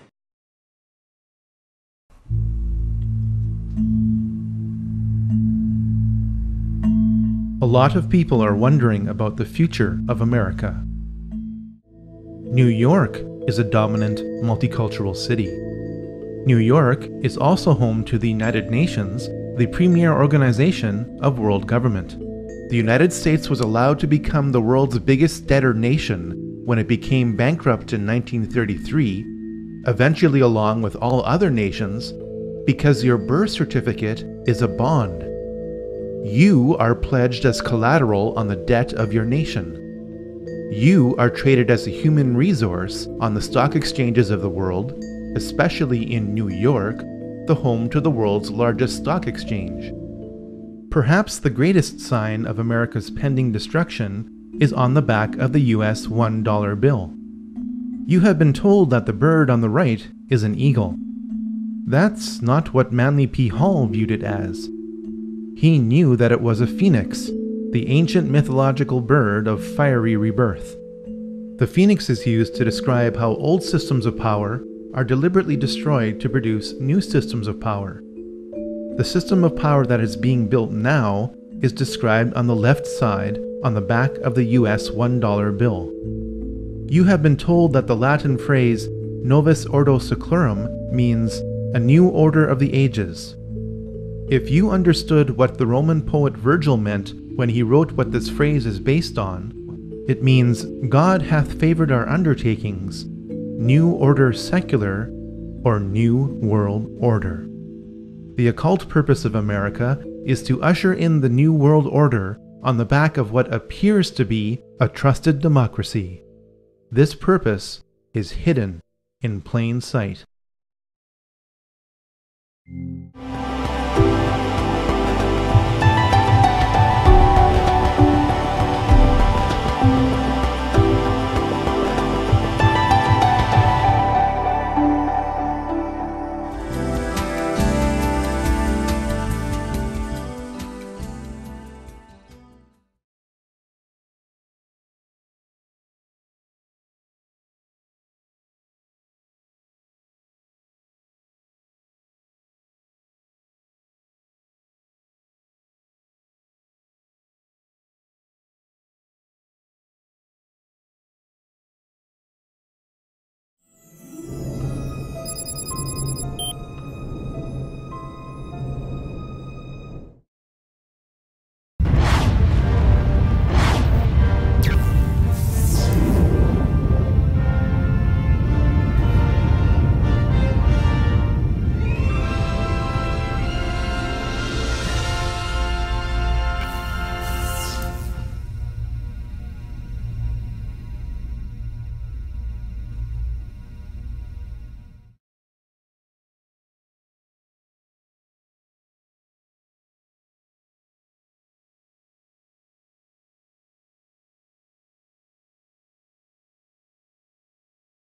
Speaker 11: A lot of people are wondering about the future of America. New York is a dominant multicultural city. New York is also home to the United Nations, the premier organization of world government. The United States was allowed to become the world's biggest debtor nation when it became bankrupt in 1933, eventually along with all other nations, because your birth certificate is a bond. You are pledged as collateral on the debt of your nation. You are traded as a human resource on the stock exchanges of the world, especially in New York, the home to the world's largest stock exchange. Perhaps the greatest sign of America's pending destruction is on the back of the US $1 bill. You have been told that the bird on the right is an eagle. That's not what Manly P. Hall viewed it as. He knew that it was a phoenix, the ancient mythological bird of fiery rebirth. The phoenix is used to describe how old systems of power are deliberately destroyed to produce new systems of power. The system of power that is being built now is described on the left side on the back of the US $1 bill. You have been told that the Latin phrase Novus Ordo Seclorum means a new order of the ages. If you understood what the Roman poet Virgil meant when he wrote what this phrase is based on, it means God hath favored our undertakings, new order secular, or new world order. The occult purpose of America is to usher in the new world order on the back of what appears to be a trusted democracy. This purpose is hidden in plain sight.